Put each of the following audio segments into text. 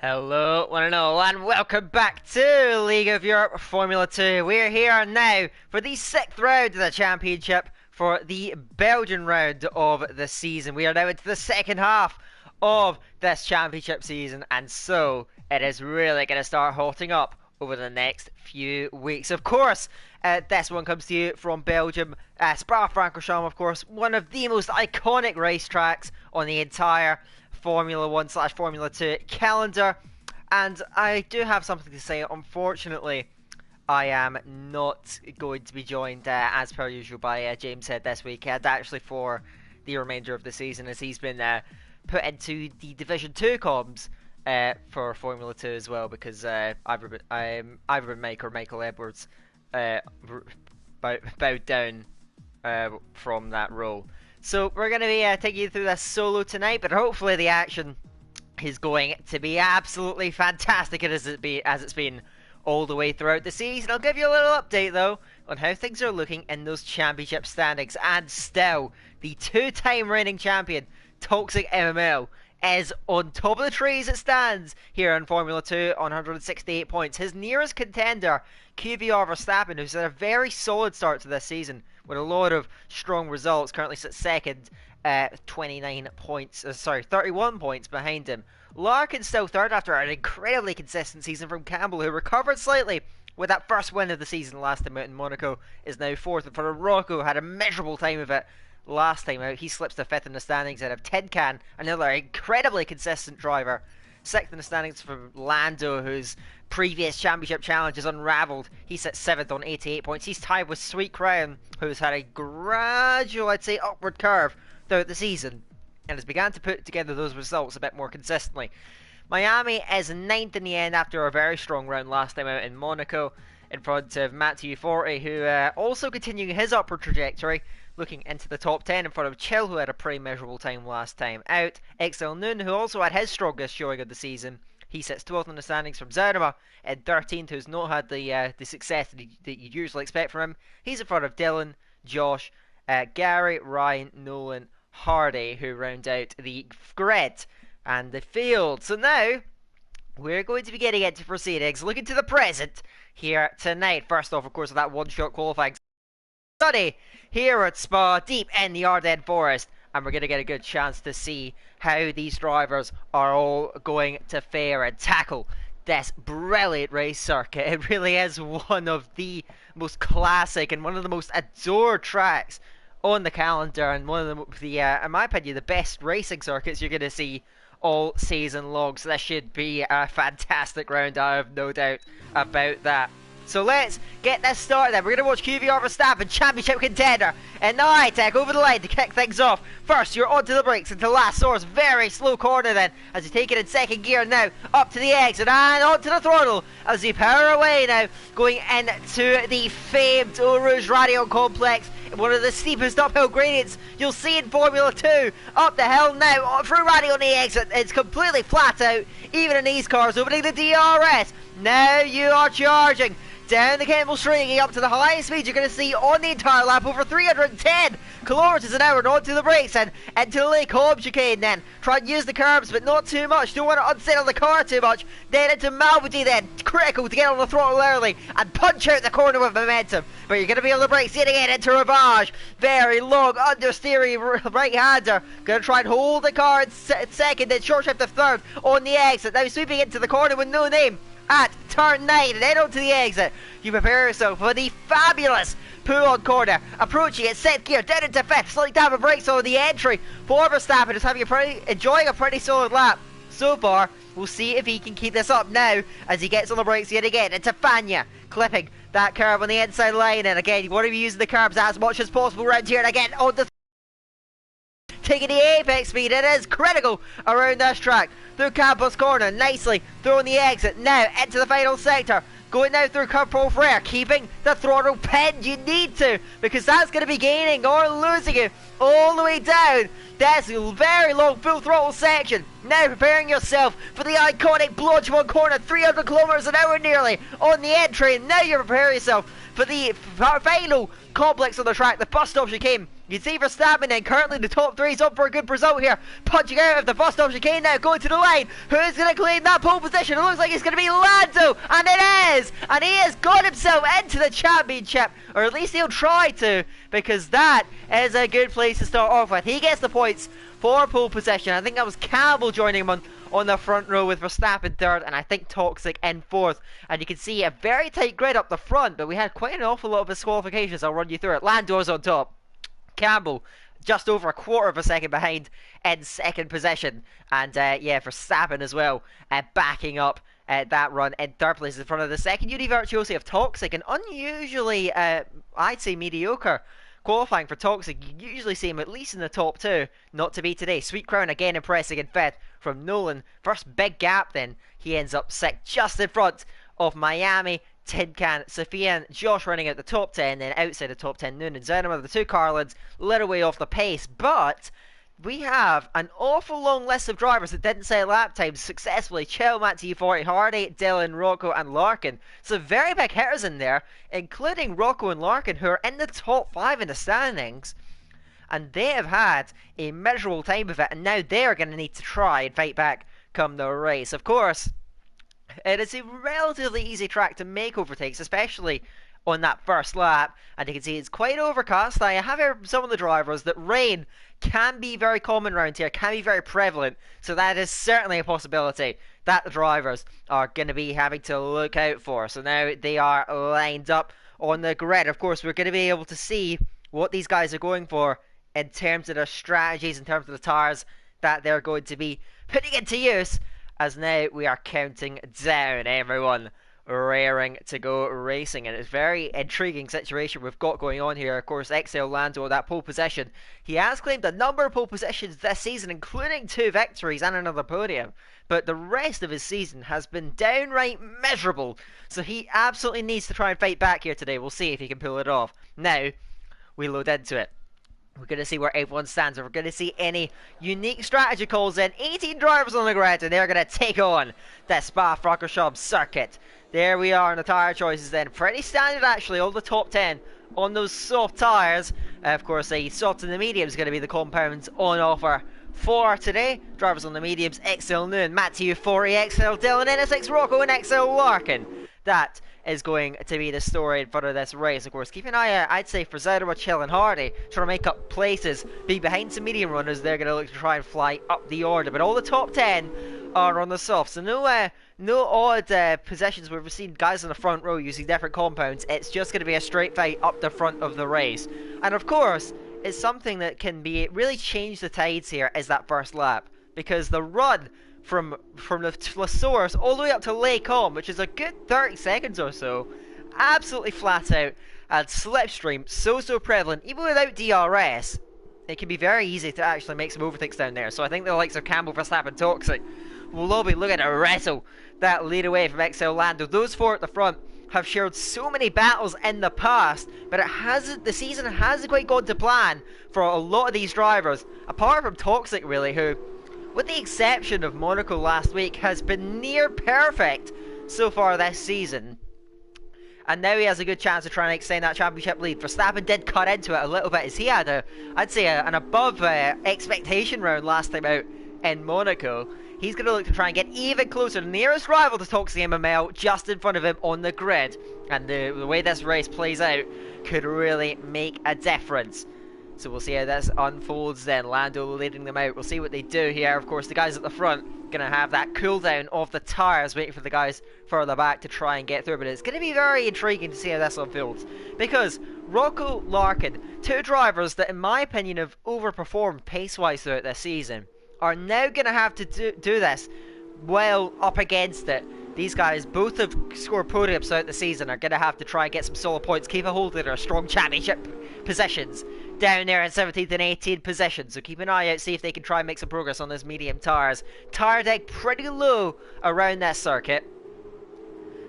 Hello, one and all, and welcome back to League of Europe Formula 2. We're here now for the sixth round of the championship for the Belgian round of the season. We are now into the second half of this championship season, and so it is really going to start hotting up over the next few weeks. Of course, this one comes to you from Belgium, Spa-Francorchamps, of course, one of the most iconic racetracks on the entire Formula 1 slash Formula 2 calendar. And I do have something to say. Unfortunately, I am not going to be joined, as per usual, by James Head this weekend, actually for the remainder of the season, as he's been put into the Division 2 comms for Formula 2 as well, because either Mike or Michael Edwards bowed down from that role. So we're going to be taking you through this solo tonight, but hopefully the action is going to be absolutely fantastic as it's been all the way throughout the season. I'll give you a little update though on how things are looking in those championship standings, and still the two-time reigning champion Toxic MML is on top of the tree as it stands here in Formula 2 on 168 points. His nearest contender, QVR Verstappen, who's had a very solid start to this season with a lot of strong results, currently sits second, 31 points behind him. Larkin's still third after an incredibly consistent season from Campbell, who recovered slightly with that first win of the season last time out in Monaco, is now fourth. And for Rocco, had a miserable time of it last time out. He slips to fifth in the standings out of Tin Can, another incredibly consistent driver. Sixth in the standings for Lando, whose previous championship challenge has unravelled. He sits seventh on 88 points. He's tied with Sweet Crown, who's had a gradual, I'd say, upward curve throughout the season, and has begun to put together those results a bit more consistently. Miami is ninth in the end after a very strong round last time out in Monaco, in front of Matthew 40, who also continuing his upward trajectory, looking into the top 10 in front of Chill, who had a pretty measurable time last time out. XL Noon, who also had his strongest showing of the season, he sits 12th in the standings from Zarema in 13th, who's not had the success that you'd usually expect from him. He's in front of Dylan, Josh, Gary, Ryan, Nolan, Hardy, who round out the grid and the field. So now we're going to be getting into proceedings, looking to the present here tonight. First off, of course, with that one-shot qualifying study here at Spa, deep in the Ardennes Forest, and we're going to get a good chance to see how these drivers are all going to fare and tackle this brilliant race circuit. It really is one of the most classic and one of the most adored tracks on the calendar, and one of the in my opinion, the best racing circuits you're going to see all season long. So this should be a fantastic round, I have no doubt about that. So let's get this started then. We're going to watch QVR Verstappen, championship contender, in the high-tech over the line to kick things off. First, you're onto the brakes into last source. Very slow corner then, as you take it in second gear now. Up to the exit and onto the throttle as you power away now, going into the famed Eau Rouge Radion Complex. One of the steepest uphill gradients you'll see in Formula 2. Up the hill now, through Radion on the exit. It's completely flat out, even in these cars. Opening the DRS. Now you are charging down the Campbell Street, up to the highest speed you're going to see on the entire lap, over 310 kilometers an hour, and onto the brakes and into the Lake Hobbs chicane then. Try and use the curbs, but not too much. Don't want to unsettle the car too much. Then into Malvady then. Critical to get on the throttle early and punch out the corner with momentum. But you're going to be on the brakes yet again into Ravage. Very long understeering right-hander. Going to try and hold the car in second, then short shift to third on the exit. Now sweeping into the corner with no name at turn 9 and then onto the exit. You prepare yourself for the fabulous pull-on corner, approaching it, set gear, down into fifth, slightly down the brakes on the entry for Verstappen, is enjoying a pretty solid lap so far. We'll see if he can keep this up now as he gets on the brakes yet again into Fania, clipping that curve on the inside line, and again you want to be using the curbs as much as possible around here, and again on the taking the apex speed. It is critical around this track. Through Campos corner, nicely through on the exit. Now into the final sector. Going now through Curve Frere, keeping the throttle pinned. You need to, because that's going to be gaining or losing you all the way down this very long full throttle section. Now preparing yourself for the iconic Blodgevon corner, 300 kilometers an hour nearly on the entry. And now you prepare yourself for the final complex on the track, the bus stop chicane You see Verstappen then currently the top three is up for a good result here. Punching out of the first off chicane now, going to the line. Who's going to claim that pole position? It looks like it's going to be Lando, and it is! And he has got himself into the championship, or at least he'll try to, because that is a good place to start off with. He gets the points for pole position. I think that was Campbell joining him on the front row with Verstappen third, and I think Toxic in fourth. And you can see a very tight grid up the front, but we had quite an awful lot of disqualifications. I'll run you through it. Lando's on top. Campbell just over a quarter of a second behind in second position, and yeah, Verstappen as well backing up that run in third place in front of the second Uni Virtuosi of Toxic. An unusually I'd say mediocre qualifying for Toxic. You usually see him at least in the top two, not to be today. Sweet Crown again impressing in fifth from Nolan. First big gap then, he ends up sixth, just in front of Miami, Tin Can, Sophia and Josh running out the top 10, then outside the top 10, Noon and Zenima, the two Carlins, little way off the pace, but we have an awful long list of drivers that didn't set lap times successfully. Chill, Matt T40, Hardy, Dylan, Rocco and Larkin. So very big hitters in there, including Rocco and Larkin, who are in the top 5 in the standings. And they have had a miserable time of it, and now they're going to need to try and fight back come the race. Of course, it is a relatively easy track to make overtakes, especially on that first lap, and you can see it's quite overcast. I have heard from some of the drivers that rain can be very common around here, can be very prevalent, so that is certainly a possibility that the drivers are going to be having to look out for. So now they are lined up on the grid. Of course, we're going to be able to see what these guys are going for in terms of their strategies, in terms of the tires that they're going to be putting into use, as now we are counting down everyone raring to go racing. And it's a very intriguing situation we've got going on here. Of course, XL Lando, that pole position, he has claimed a number of pole positions this season, including 2 victories and another podium, but the rest of his season has been downright miserable, so he absolutely needs to try and fight back here today. We'll see if he can pull it off. Now we load into it. We're going to see where everyone stands. We're going to see any unique strategy calls in. 18 drivers on the grid, and they're going to take on the Spa-Francorchamps circuit. There we are in the tyre choices then. Pretty standard actually, all the top 10 on those soft tyres. Of course, the soft and the medium is going to be the compounds on offer for today. Drivers on the mediums, XL Noon, Matt TU40, XL Dylan, NSX Rocco and XL Larkin. That is going to be the story in front of this race. Of course, keep an eye out, I'd say, for Zenima, Chill and Hardy, trying to make up places, be behind some medium runners. They're going to look to try and fly up the order, but all the top 10 are on the soft, so no odd positions where we've seen guys in the front row using different compounds. It's just going to be a straight fight up the front of the race. And of course, it's something that can be really change the tides here is that first lap, because the run from the source all the way up to Lake Com, which is a good 30 seconds or so, absolutely flat out, and slipstream so prevalent. Even without DRS, it can be very easy to actually make some overtakes down there. So I think the likes of Campbell, Verstappen, Toxic will all be looking to wrestle that lead away from XL Lando. Those 4 at the front have shared so many battles in the past, but the season hasn't quite gone to plan for a lot of these drivers, apart from Toxic really, who, with the exception of Monaco last week, has been near perfect so far this season. And now he has a good chance to try and extend that championship lead. Verstappen did cut into it a little bit, as he had I'd say an above expectation round last time out in Monaco. He's going to look to try and get even closer. The nearest rival to Toxic MML just in front of him on the grid. And the way this race plays out could really make a difference. So we'll see how this unfolds then. Lando leading them out. We'll see what they do here. Of course, the guys at the front going to have that cooldown of the tyres, waiting for the guys further back to try and get through. But it's going to be very intriguing to see how this unfolds, because Rocco, Larkin, 2 drivers that in my opinion have overperformed pace-wise throughout this season, are now going to have to do this well up against it. These guys both have scored podiums throughout the season, are going to have to try and get some solid points, keep a hold of their strong championship positions down there in 17th and 18th position. So keep an eye out, see if they can try and make some progress on those medium tyres. Tyre deck pretty low around that circuit,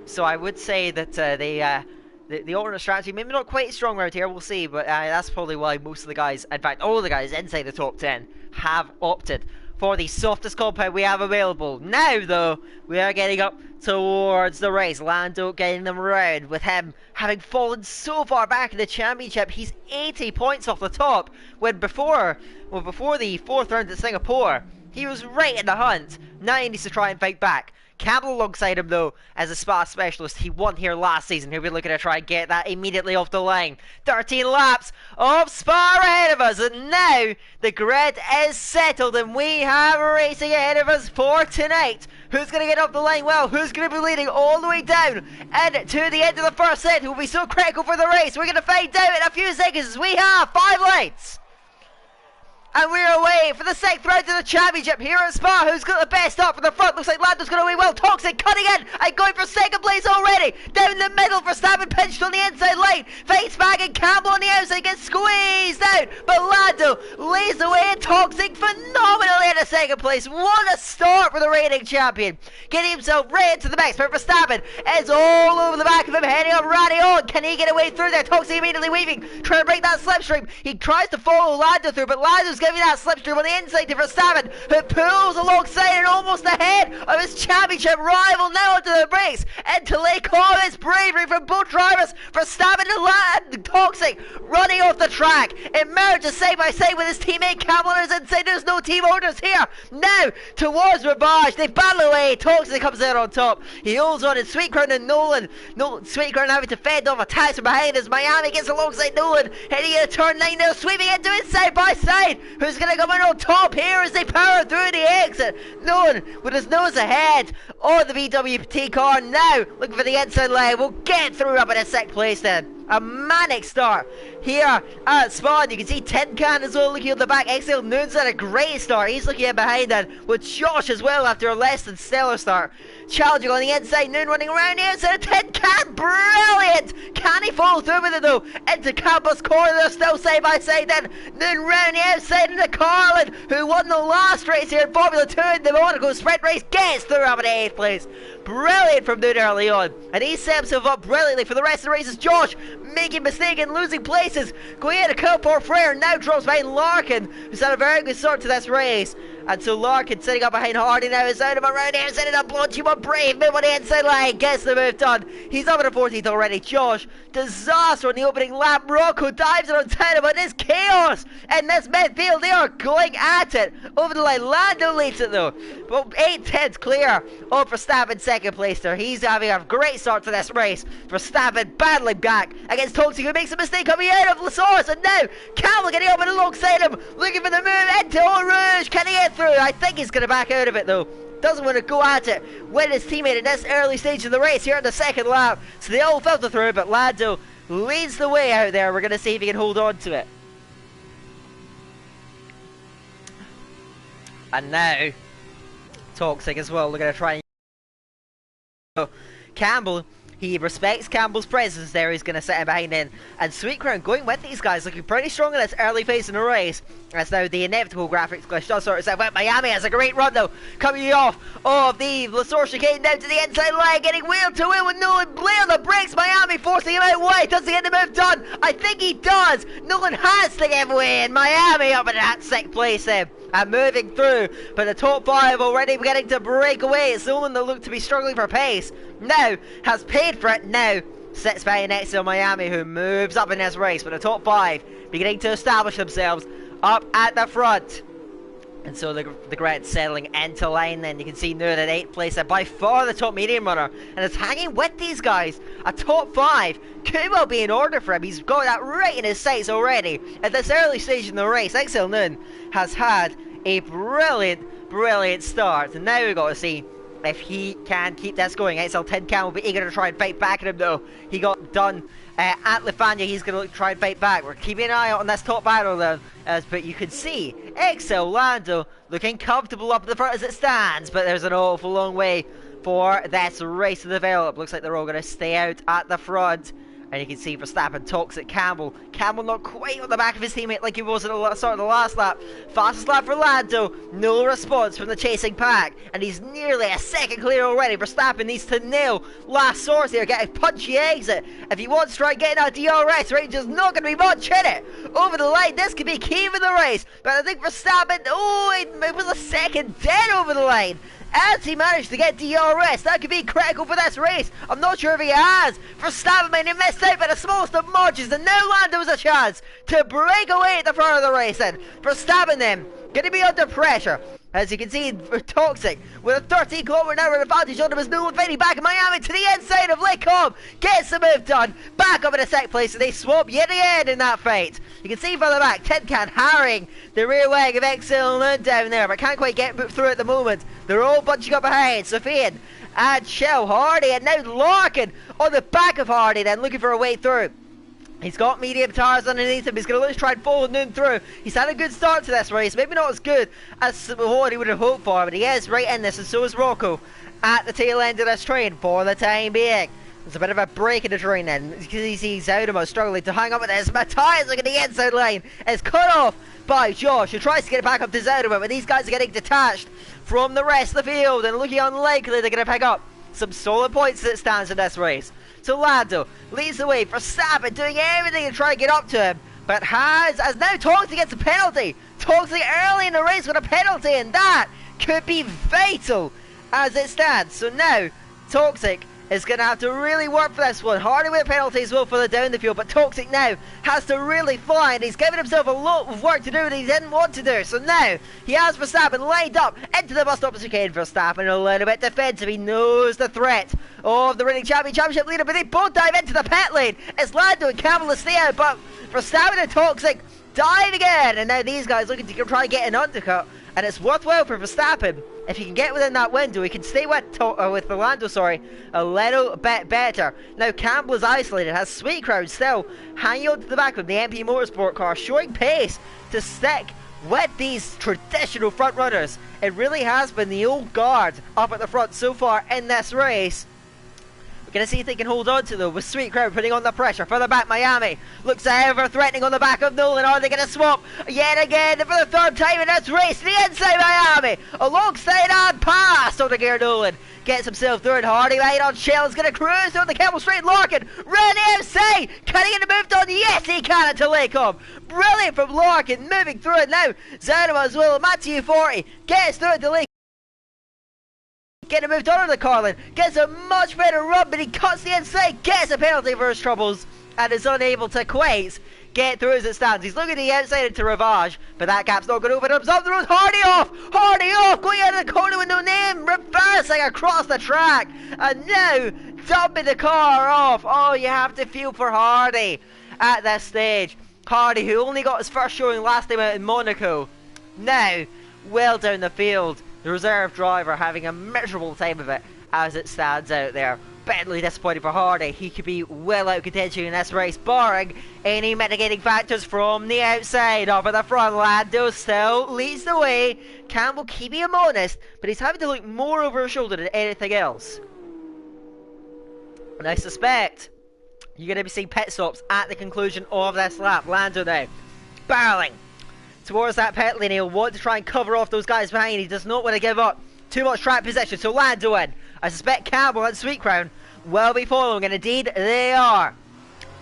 so I would say that the alternate strategy maybe not quite strong around here, we'll see, but that's probably why most of the guys, in fact all the guys inside the top 10, have opted for the softest compound we have available. Now, though, we are getting up towards the race. Lando getting them round, with him having fallen so far back in the championship. He's 80 points off the top, when before the fourth round at Singapore, he was right in the hunt. Now he needs to try and fight back. Campbell alongside him, though, as a Spa specialist. He won here last season. He'll be looking to try and get that immediately off the line. 13 laps of Spa ahead of us, and now the grid is settled, and we have racing ahead of us for tonight. Who's going to get up the line? Well, who's going to be leading all the way down and to the end of the first set? Who will be so critical for the race? We're going to find out in a few seconds as we have 5 lights. And we're away for the 6th round of the championship here at Spa. Who's got the best start from the front? Looks like Lando's going away well. Toxic cutting in and going for second place already. Down the middle for Verstappen, pinched on the inside line. Fights back and Campbell on the outside gets squeezed out. But Lando lays away and Toxic phenomenally in a second place. What a start for the reigning champion. Getting himself right into the mix. But Verstappen is all over the back of him, heading up Raddy on. Can he get away through there? Toxic immediately weaving, trying to break that slipstream. He tries to follow Lando through, but Lando's giving that slipstream on the inside to Verstappen, who pulls alongside and almost ahead of his championship rival now onto the brakes. And to lay all his bravery from both drivers, Verstappen and Toxic running off the track. It merges side by side with his teammate Campbell on his inside. There's no team orders here. Now towards Ravage, they battle away. Toxic comes out on top. He holds on, and Sweetground and Nolan. Sweetground having to fend off attacks from behind as Miami gets alongside Nolan, heading into turn 9 now, sweeping into it side by side. Who's going to come in on top here as they power through the exit? Nolan with his nose ahead on the BWT car now, looking for the inside line. We'll get through up in a 6th place then. A manic start here at Spawn. You can see Tin Can as well looking on the back. XL Noon's had a great start. He's looking in behind that with Josh as well after a less than stellar start. Challenging on the inside. Noon running around the outside of Tin Can. Brilliant! Can he follow through with it though? Into Campbell's corner. They're still side by side then. Noon round the outside into Carlin, who won the last race here in Formula 2 in the Monaco sprint race. Gets through up in 8th place. Brilliant from Noon early on. And he set himself up brilliantly for the rest of the races. Josh making mistake and losing places. Going into Kilport Frere now drops behind Larkin, who's had a very good start to this race. And so Larkin sitting up behind Hardy now is out of around here, setting up Blood Team on Brave, move on the inside line, gets the move done. He's up in the 14th already. Josh, disaster on the opening lap. Rocco dives it on 10, but there's chaos in this midfield. They are going at it over the line. Lando leads it though, but 8/10 clear of Verstappen, second place there. He's having a great start to this race. Verstappen battling back against Toxic, who makes a mistake coming out of Lasource, and now Campbell getting up and alongside him, looking for the move into Eau Rouge. Can he get through? I think he's going to back out of it though. Doesn't want to go at it with his teammate in this early stage of the race here in the 2nd lap. So they all filter through, but Lando leads the way out there. We're going to see if he can hold on to it. And now Toxic as well. They're going to try and Campbell. He respects Campbell's presence there. He's going to set him behind in. And Sweetground going with these guys, looking pretty strong in this early phase in the race. As now the inevitable graphics glitch does sort itself out. Miami has a great run though, coming off of the Lasource chicane down to the inside line, getting wheel to wheel with Nolan. Blair on the brakes. Miami forcing him out wide. Does he get the move done? I think he does. Nolan has to give way, and Miami up in that 6th place then. And moving through, but the top 5 already beginning to break away. It's Nolan that looked to be struggling for pace. Now has paid for it. Now sits by next to Miami, who moves up in this race. But the top 5 beginning to establish themselves up at the front. And so the grid settling into line then. You can see Noon at 8th place, and by far the top medium runner. And it's hanging with these guys. A top 5 could well be in order for him. He's got that right in his sights already. At this early stage in the race, XL Noon has had a brilliant start. And now we've got to see if he can keep this going. XL Tin Can will be eager to try and fight back at him though. He got done at Lefania. He's going to try and fight back. We're keeping an eye out on this top battle then, but you can see XL Lando looking comfortable up at the front as it stands, but there's an awful long way for this race to develop. Looks like they're all going to stay out at the front And you can see Verstappen talks at Campbell. Campbell not quite on the back of his teammate like he was at the start of the last lap. Fastest lap for Lando. No response from the chasing pack. And he's nearly a second clear already. Verstappen needs to nail last source here. Get a punchy exit. If he wants to try getting out DRS range, there's not going to be much in it. Over the line, this could be key for the race. But I think Verstappen, it was a second dead over the line. As he managed to get DRS, that could be critical for this race. I'm not sure if he has. Verstappen may have missed out by the smallest of margins, and now Lando has a chance to break away at the front of the race then. Verstappen then, going to be under pressure. As you can see, Toxic with a 13km/h advantage on him as Nolan fading back in Miami to the inside of Lake Cobb. Gets the move done. Back up in a second place, and they swap yet again in that fight. You can see further back, Tin Can harrying the rear wing of Excel and down there, but can't quite get through at the moment. They're all bunching up behind. Sofian and Shell, Hardy, and now Larkin on the back of Hardy then, looking for a way through. He's got medium tyres underneath him. He's going to try and follow Noon through. He's had a good start to this race. Maybe not as good as what he would have hoped for, but he is right in this, and so is Rocco at the tail end of this train for the time being. There's a bit of a break in the train then. You can see Zaudemo struggling to hang up with this. Matthias looking at the inside line. Is cut off by Josh, who tries to get it back up to Zaudemo, but these guys are getting detached from the rest of the field and looking unlikely they're going to pick up some solid points as it stands in this race. So Lando leads the way. Verstappen doing everything to try and get up to him, but as now Toxic gets a penalty. Toxic early in the race with a penalty, and that could be fatal as it stands. So now Toxic is going to have to really work for this one. Hardy with a penalty as well for the down the field, but Toxic now has to really fly, and he's given himself a lot of work to do that he didn't want to do. So now he has Verstappen lined up into the bus stop as he can. Verstappen a little bit defensive. He knows the threat of the reigning championship leader, but they both dive into the pit lane. It's Lando and Campbell to stay out, but Verstappen and Toxic dive again, and now these guys looking to try and get an undercut, and it's worthwhile for Verstappen. If he can get within that window, he can stay with Lando, a little bit better. Now Campbell is isolated, has Sweet Crowd still hanging on to the back of the MP Motorsport car, showing pace to stick with these traditional front runners. It really has been the old guard up at the front so far in this race. We're going to see if they can hold on to though, with Sweet Crowd putting on the pressure. Further back, Miami looks ever threatening on the back of Nolan. Are they going to swap yet again for the third time in this race? The inside Miami, alongside and past on the gear. Nolan gets himself through it. Hardy right on Shell is going to cruise through the Campbell straight. Larkin, run MC, can he get it moved on? Yes, he can into Lakehob. Brilliant from Larkin, moving through it now. Zanima as well, Matthew 40 gets through it to Lakehob. Getting moved under the Carlin, gets a much better run, but he cuts the inside, gets a penalty for his troubles, and is unable to quite get through as it stands. He's looking at the outside into Ravage, but that gap's not going to open up. Up the road, Hardy off, going out of the corner with no name, reversing across the track, and now dumping the car off. Oh, you have to feel for Hardy at this stage. Hardy, who only got his first showing last time out in Monaco, now well down the field. The reserve driver having a miserable time of it as it stands out there. Bitterly disappointed for Hardy. He could be well out of contention in this race, barring any mitigating factors from the outside. Up at the front, Lando still leads the way. Campbell keeping him honest, but he's having to look more over his shoulder than anything else. And I suspect you're going to be seeing pit stops at the conclusion of this lap. Lando now barreling towards that pit lane. He'll want to try and cover off those guys behind. He does not want to give up too much track position. So Lando in. I suspect Campbell and Sweet Crown will be following, and indeed they are.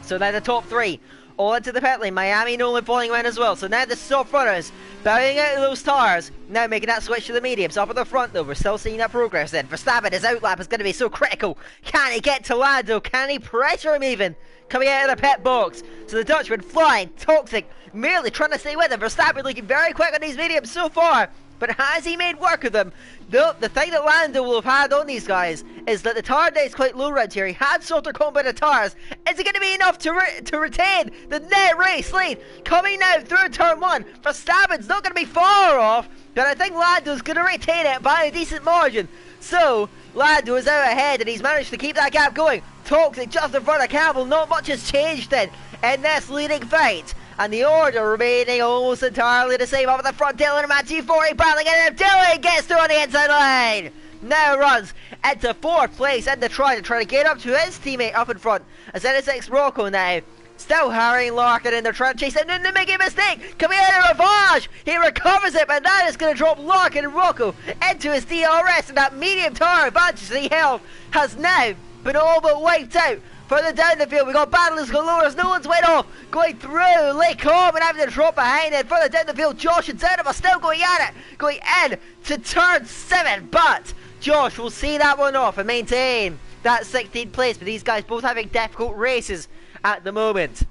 So now the top three all into the pit lane. Miami, Nolan following in as well. So now the soft runners bowing out of those tires, now making that switch to the mediums. Up at the front though, we're still seeing that progress in. Verstappen, his outlap is going to be so critical. Can he get to Lando? Can he pressure him even? Coming out of the pit box. So the Dutchman flying, Toxic merely trying to stay with him. Verstappen looking very quick on these mediums so far, but has he made work of them? The thing that Lando will have had on these guys is that the tire day is quite low around here. He had softer compounded tires. Is it going to be enough to retain the net race lead? Coming now through turn one, Verstappen's not going to be far off, but I think Lando's going to retain it by a decent margin. So Lando is out ahead, and he's managed to keep that gap going. Toxic just in front of Campbell. Not much has changed then in this leading fight, and the order remaining almost entirely the same. Up at the front, Dylan and Matthew 40 battling, and Dylan gets through on the inside line. now runs into 4th place in the try to try to get up to his teammate up in front. As NSX Rocco now still harrying Larkin in their trying to chase him. No, making a mistake. Coming out of Ravage. He recovers it, but that is going to drop Larkin and Rocco into his DRS, and that medium tower advantage that he held has now been all but wiped out. Further down the field, we got battlers galore as no one's went off. Going through Lake Cobb and having to drop behind it. Further down the field, Josh and Zenith are still going at it. Going in to turn 7, but Josh will see that one off and maintain that 16th place. But these guys both having difficult races at the moment.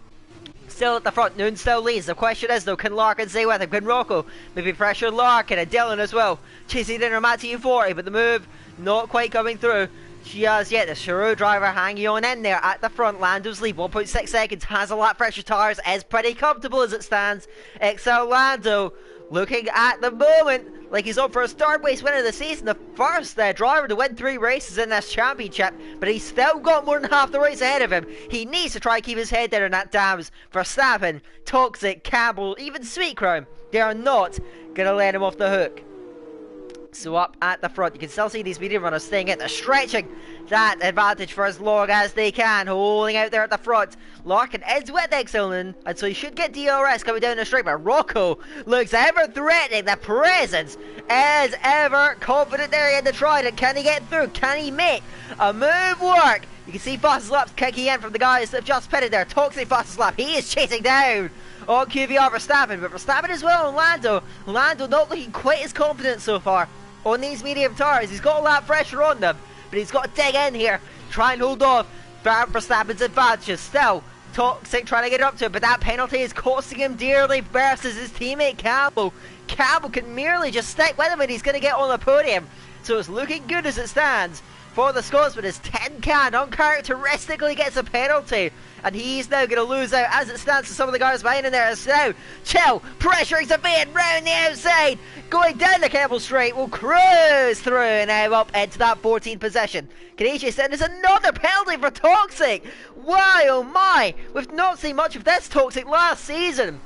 Still at the front, Noon still leads. The question is though, can Larkin stay with him? Can Rocco maybe pressure Larkin and Dylan as well? Chasing in Ramati 40, but the move not quite coming through. She has yet. The Shiro driver hanging on in there at the front. Lando's lead 1.6 seconds. Has a lap pressure tires. Is pretty comfortable as it stands. XL Lando looking at the moment like he's up for a third place win of the season. The first driver to win 3 races in this championship. But he's still got more than half the race ahead of him. He needs to try and keep his head down on that dams. Verstappen, Toxic, Campbell, even Sweet Crown. They are not going to let him off the hook. So up at the front, you can still see these medium runners staying in. They're stretching that advantage for as long as they can, holding out there at the front. Larkin is with Excelin, and so he should get DRS coming down the straight, but Rocco looks ever threatening. The presence is ever confident there in the trident. Can he get through? Can he make a move work? You can see fastest laps kicking in from the guys that have just pitted there. Toxic fastest lap. He is chasing down on QVR Verstappen, but Verstappen as well on Lando. Lando not looking quite as confident so far on these medium tires. He's got a lot of pressure on them, but he's got to dig in here, try and hold off Verstappen's advantages. Still, Toxic trying to get up to it, but that penalty is costing him dearly versus his teammate Campbell. Campbell can merely just stick with him and he's going to get on the podium. So it's looking good as it stands for the Scotsman as Tin Can uncharacteristically gets a penalty. And he's now going to lose out as it stands to some of the guys behind in there. As now, Chill pressuring Savane round the outside. Going down the Campbell Straight will cruise through and now up into that 14th position. Kenichi said there's another penalty for Toxic. Why, oh my. We've not seen much of this Toxic last season.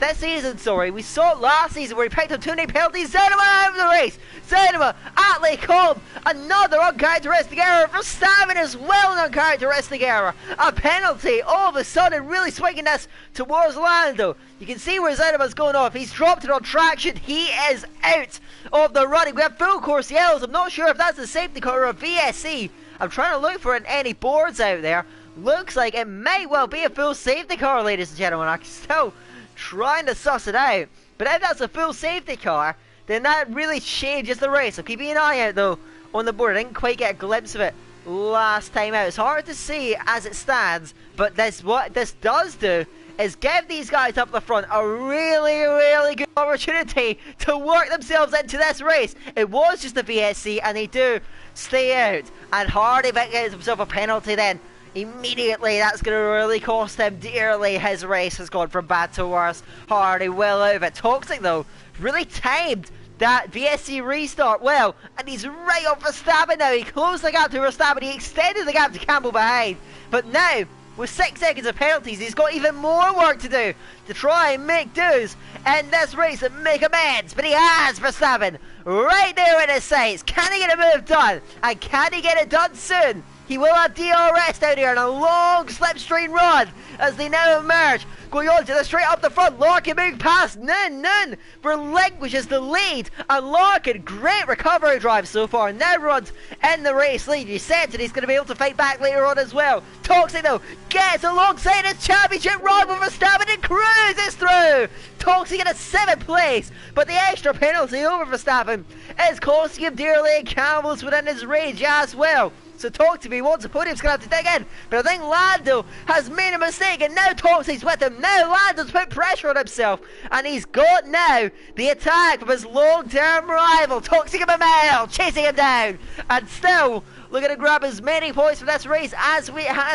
We saw it last season where he picked up 2 many penalties. Zenema out of the race. Zenema at Lake Cobb. Another uncharacteristic error. Verstappen as well, an uncharacteristic error. A penalty all of a sudden really swinging this towards Lando. You can see where Zenema's going off. He's dropped it on traction. He is out of the running. We have full course yellows. I'm not sure if that's a safety car or a VSC. I'm trying to look for any boards out there. Looks like it might well be a full safety car, ladies and gentlemen. I can still trying to suss it out, but if that's a full safety car, then that really changes the race. So keeping an eye out though on the board. I didn't quite get a glimpse of it last time out. It's hard to see as it stands, but what this does do is give these guys up the front a really good opportunity to work themselves into this race. It was just a VSC and they do stay out, and Hardy gets himself a penalty then. Immediately, that's going to really cost him dearly. His race has gone from bad to worse. Hardy well out of it. Toxic though, really timed that VSC restart well, and he's right up Verstappen now. He closed the gap to Verstappen, he extended the gap to Campbell behind, but now with 6 seconds of penalties, he's got even more work to do to try and make do's in this race and make amends. But he has Verstappen right there in his sights. Can he get a move done? And can he get it done soon? He will have DRS down here on a long slipstream run as they now emerge. Going on to the straight up the front. Larkin moving past Nun relinquishes the lead. And Larkin, great recovery drive so far. Now runs in the race lead. You said that he's going to be able to fight back later on as well. Toxic though gets alongside his championship rival Verstappen and cruises through. Toxic in a 7th place, but the extra penalty over Verstappen is costing him dearly, and Campbell's within his range as well. So Talk to me wants a podium, he's going to have to dig in. But I think Lando has made a mistake, and now Toxic's with him. Now Lando's put pressure on himself, and he's got now the attack of his long-term rival. Toxic of a mile, chasing him down, and still looking to grab as many points from this race as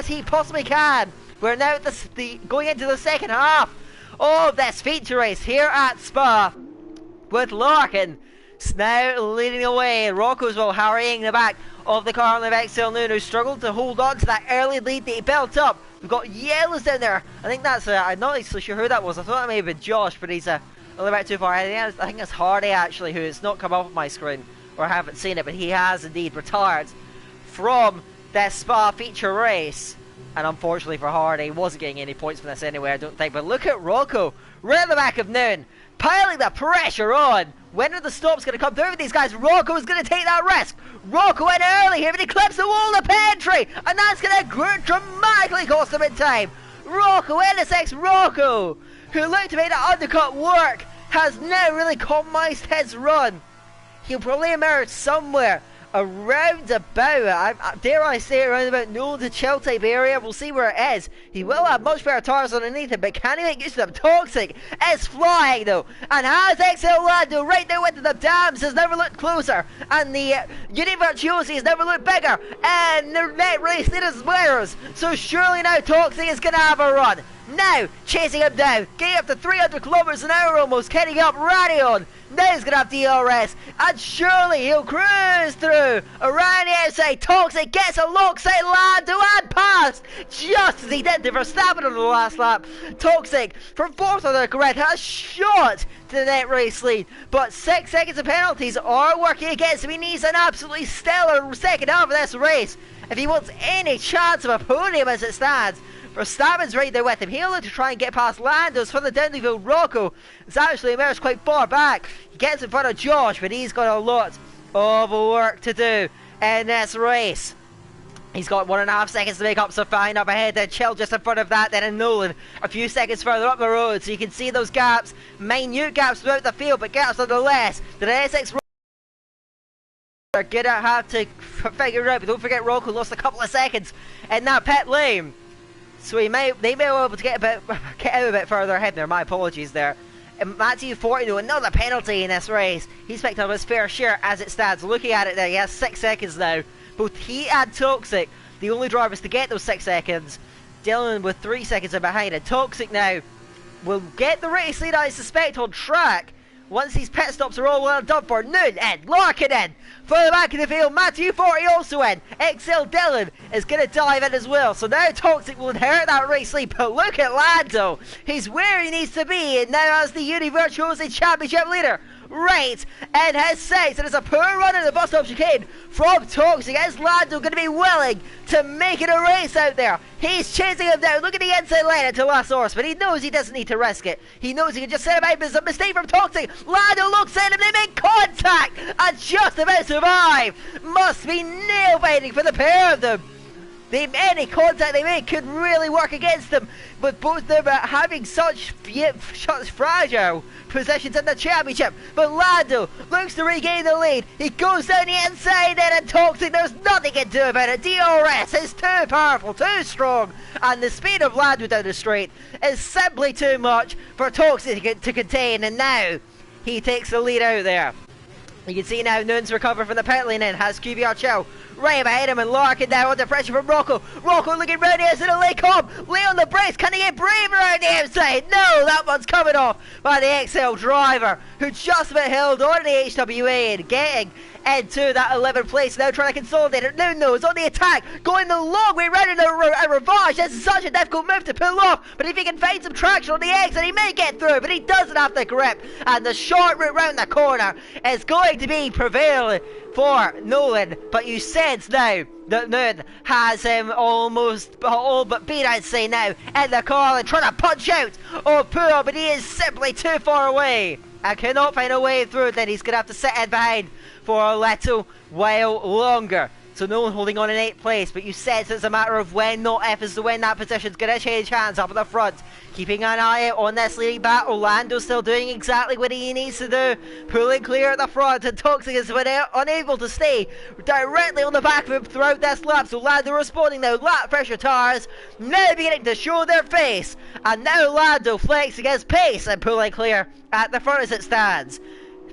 he possibly can. We're now at going into the second half of this feature race here at Spa, with now leading away. Rocco's well hurrying the back of the car on the XL Noon, who struggled to hold on to that early lead that he built up. We've got yellows down there. I think that's I'm not actually sure who that was. I thought that may have been Josh, but he's a little bit too far. I think that's Hardy actually, who it's not come off my screen or haven't seen it, but he has indeed retired from this Spa feature race. And unfortunately for Hardy, he wasn't getting any points from this anyway, I don't think. But look at Rocco, right at the back of Noon, piling the pressure on. When are the stops going to come through with these guys? Rocco is going to take that risk. Rocco went early here, but he clips the wall of pantry, and that's going to dramatically cost him in time. Rocco, NSX Rocco, who looked to make that undercut work, has now really compromised his run. He'll probably emerge somewhere around about, dare I say, around about Newell to Chill type area. We'll see where it is. He will have much better tires underneath him, but can he make use of them? Toxic is flying though, and has XL Lando right there with the dams, has never looked closer, and the Univirtuosi has never looked bigger, and the net race leaders wearers. So surely now Toxic is going to have a run. Now, chasing him down, getting up to 300 kilometers an hour almost, heading up Radion. Now he's going to have DRS, and surely he'll cruise through around the outside. Toxic gets a alongside Lando and past, just as he did to Verstappen on the last lap. Toxic, from fourth on the grid, has shot to the net race lead, but 6 seconds of penalties are working against him. He needs an absolutely stellar second half of this race if he wants any chance of a podium as it stands. Verstappen's right there with him. He'll look to try and get past Lando's for the downfield. Rocco has actually emerged quite far back. He gets in front of Josh, but he's got a lot of work to do in this race. He's got 1.5 seconds to make up, so fine up ahead. Then Chill just in front of that. Then in Nolan a few seconds further up the road. So you can see those gaps, minute gaps throughout the field, but gaps nonetheless. The SX are gonna have to figure it out. But don't forget, Rocco lost a couple of seconds in that pit lane. So they may be able to get out a bit further ahead there. My apologies there. And Matthew Fortino, another penalty in this race. He's picked up his fair share as it stands. Looking at it there, he has 6 seconds now. Both he and Toxic, the only drivers to get those 6 seconds. Dylan with 3 seconds in behind. And Toxic now will get the race lead, I suspect, on track. Once these pit stops are all well done for. Noon in, Larkin in. Further back in the field, Matthew 40 also in. XL Dylan is going to dive in as well. So now Toxic will inherit that race lead. But look at Lando. He's where he needs to be. And now as the Univirtuosi Championship leader. Right in his sights. And it's a poor run in the bus stop chicane from Toxic. Is Lando going to be willing to make it a race out there? He's chasing him down. Look at the inside line into Last Horse, but he knows he doesn't need to risk it. He knows he can just set him out. It's a mistake from Toxic. Lando looks at him. They make contact and just about survive. Must be nail biting for the pair of them. Any contact they make could really work against them, but both of them are having such fragile positions in the championship. But Lando looks to regain the lead. He goes down the inside and Toxic, there's nothing he can do about it. DRS is too powerful, too strong, and the speed of Lando down the straight is simply too much for Toxic to contain, and now he takes the lead out there. You can see now Noon's recovered from the pit lane and has QBR Chill right behind him, and Larkin now under pressure from Rocco. Rocco looking round the outside of Lake Cobb. Lay on the brakes. Can he get brave around the outside? No, that one's coming off by the XL driver, who just about held on to the HWA and getting into that 11th place. Now trying to consolidate it. No, it's on the attack. Going the long way round in a Ravage. This is such a difficult move to pull off. But if he can find some traction on the exit, he may get through. But he doesn't have the grip. And the short route round the corner is going to be prevailing for Nolan. But you sense now that Noon has him almost all but beat, I'd say now, in the car and trying to punch out Poor, but he is simply too far away and cannot find a way through. Then he's going to have to sit in behind for a little while longer. So Nolan holding on in 8th place, but you sense it's a matter of when, not if, as to when that position's going to change hands up at the front. Keeping an eye out on this leading battle. Lando's still doing exactly what he needs to do, pulling clear at the front, and Toxic has been unable to stay directly on the back of him throughout this lap. So Lando responding now. Lap pressure tires now beginning to show their face, and now Lando flexing his pace and pulling clear at the front as it stands.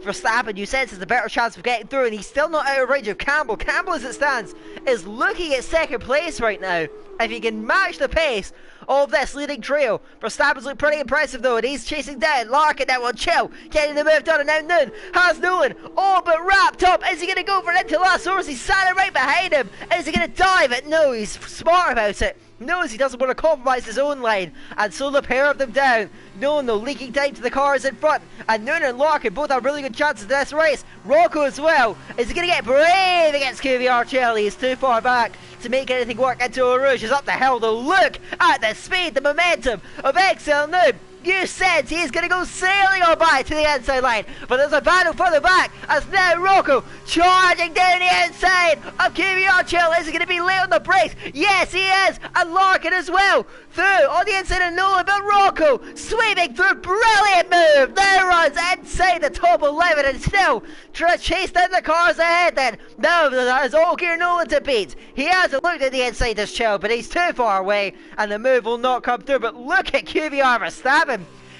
Verstappen, you sense, has a better chance of getting through, and he's still not out of range of Campbell. Campbell, as it stands, is looking at 2nd place right now. If he can match the pace of this leading trio. Verstappen's look pretty impressive though, and he's chasing down Larkin now on Chill, getting the move done, and now Noon has Nolan all but wrapped up. Is he going to go for it into Last Horse? He's standing right behind him. Is he going to dive it? No, he's smart about it. knows he doesn't want to compromise his own line, and slow the pair of them down. Nolan though leaking time to the cars in front, and Noonan and Larkin both have really good chances in this race. Rocco as well. Is he going to get brave against QVR Chile? He's too far back to make anything work. Into Rouge is up the hill though. Look at the speed, the momentum of Excel Noob. You said he's going to go sailing on by to the inside line, but there's a battle further back as now Rocco charging down the inside of QVR Chill. Is he going to be late on the brakes? Yes, he is, and Larkin as well. Through on the inside of Nolan, but Rocco sweeping through, brilliant move. Now runs inside the top 11 and still trying to chase down the cars ahead then. Now there's all gear Nolan to beat. He hasn't looked at the inside this Chill, but he's too far away and the move will not come through. But look at QVR Verstappen.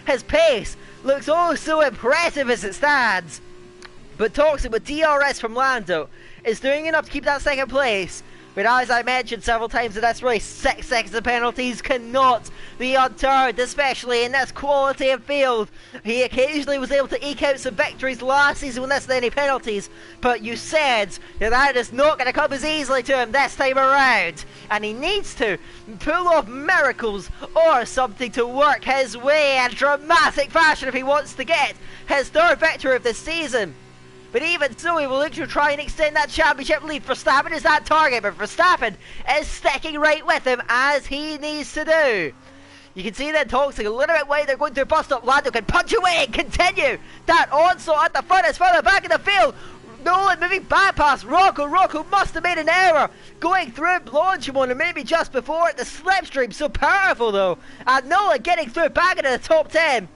His pace looks oh so impressive as it stands. But Toxic with DRS from Lando is doing enough to keep that second place. But as I mentioned several times in this race, 6 seconds of penalties cannot be unturned, especially in this quality of field. He occasionally was able to eke out some victories last season when there's any penalties, but you said that is not going to come as easily to him this time around. And he needs to pull off miracles or something to work his way in dramatic fashion if he wants to get his 3rd victory of the season. But even so, he will look to try and extend that championship lead. Verstappen is that target, but Verstappen is sticking right with him as he needs to do. You can see that Toxic a little bit wide. They're going through a bus stop. Lando can punch away and continue that onslaught at the front. It's further back in the field. Nolan moving back past Rocco. Rocco must have made an error going through Blanchimon and maybe just before it. The slipstream so powerful though. And Nolan getting through back into the top 10.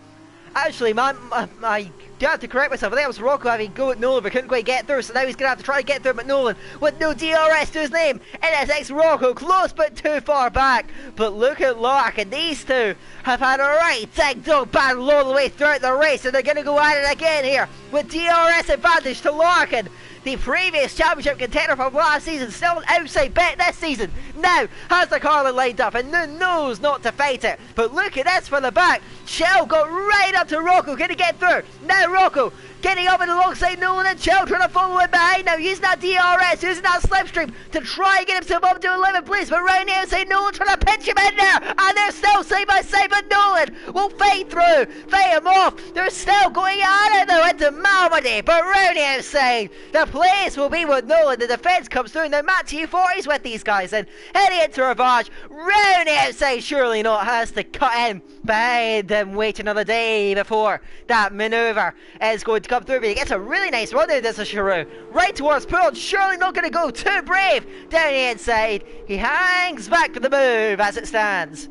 Actually, I do have to correct myself. I think it was Rocco having go at Nolan but couldn't quite get through, so now he's going to have to try to get through but Nolan with no DRS to his name. NSX Rocco close but too far back. But look at Larkin. These two have had a right dog battle all the way throughout the race, and they're going to go at it again here with DRS advantage to Larkin. The previous championship contender from last season, still an outside bet this season. Now has the car lined up and knows not to fight it. But look at this for the back. Shell got right up to Rocco, going to get through. Now Rocco getting up and alongside Nolan and Shell trying to follow him behind now, using that DRS, using that slipstream to try and get himself up to 11th place. But round the outside, Nolan trying to pinch him in there, and they're still side by side, but Nolan will fight through, fight him off. They're still going at it though into Malmedy, but round the outside, the place will be with Nolan. The defence comes through, now Matt T40's with these guys and heading into Rivage. Round the outside, surely not, has to cut in behind them, wait another day before that manoeuvre is going to come through. But he gets a really nice run out of this Giroux, right towards Pool. Surely not going to go too brave down the inside. He hangs back for the move as it stands.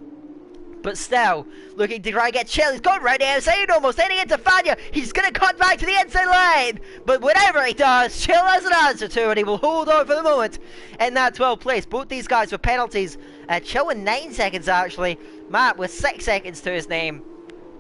But still, looking to try and get Chill. He's gone round the outside almost, heading into Fania. He's going to cut back to the inside line. But whatever he does, Chill has an answer to it. He will hold on for the moment in that 12th place. Both these guys with penalties. Chill with 9 seconds actually. Matt with 6 seconds to his name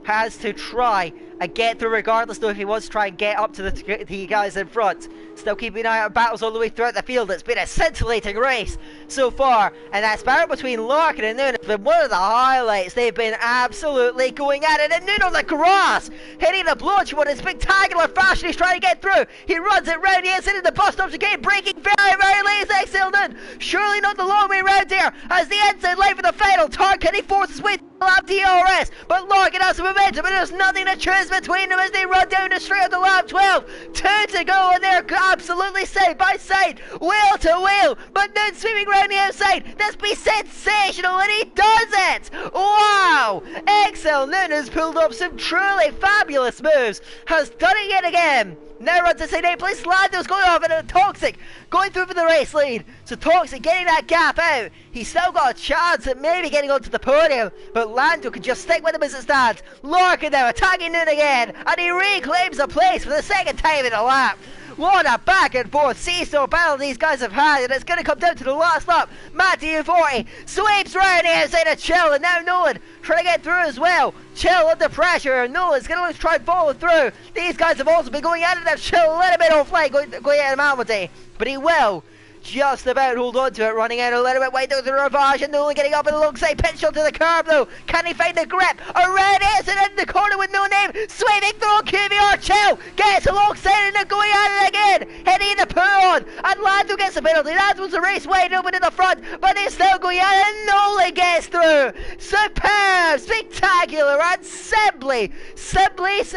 has to try and get through regardless though if he wants to try and get up to the guys in front. Still keeping an eye on battles all the way throughout the field. It's been a scintillating race so far, and that battle between Larkin and Noonan has been one of the highlights. They've been absolutely going at it, and Noonan on the grass hitting the Blanchimon in spectacular fashion. He's trying to get through. He runs it round the inside of the bus stops again, breaking very late. Excel Noonan, surely not the long way round here as the inside line for the final turn. Can he force his way lap DRS? But Larkin has some momentum and there's nothing to choose between them as they run down the straight of the lap 12. 2 to go and they're absolutely side by side, wheel to wheel. But Noonan sweeping round the outside. This be sensational and he does it. Wow! Excel Noonan has pulled up some truly fabulous moves. Has done it yet again. Now runs inside 8th place. Lando's going off and a Toxic going through for the race lead. So Toxic getting that gap out. He's still got a chance at maybe getting onto the podium, but Lando can just stick with him as it stands. Larkin now attacking Noonan again, and he reclaims the place for the 2nd time in a lap. What a back and forth seesaw battle these guys have had, and it's going to come down to the last lap. Matty 40 sweeps round the outside of Chill, and now Nolan trying to get through as well. Chill under pressure, and Nolan's going to try and follow through. These guys have also been going at it. Chill a little bit offline, going at him Malmedy, but he will just about hold on to it, running out a little bit wide through the Rivage, and Nolan getting up and alongside, pinch onto the curb though. Can he find the grip? Around it and in the corner with no name, sweeping through QVR. Chill gets alongside and they're going at it again, heading into Pool. front, and Lando gets the penalty. That was a race wide open in the front, but he's still going out, and Nolan gets through. Superb, spectacular, and simply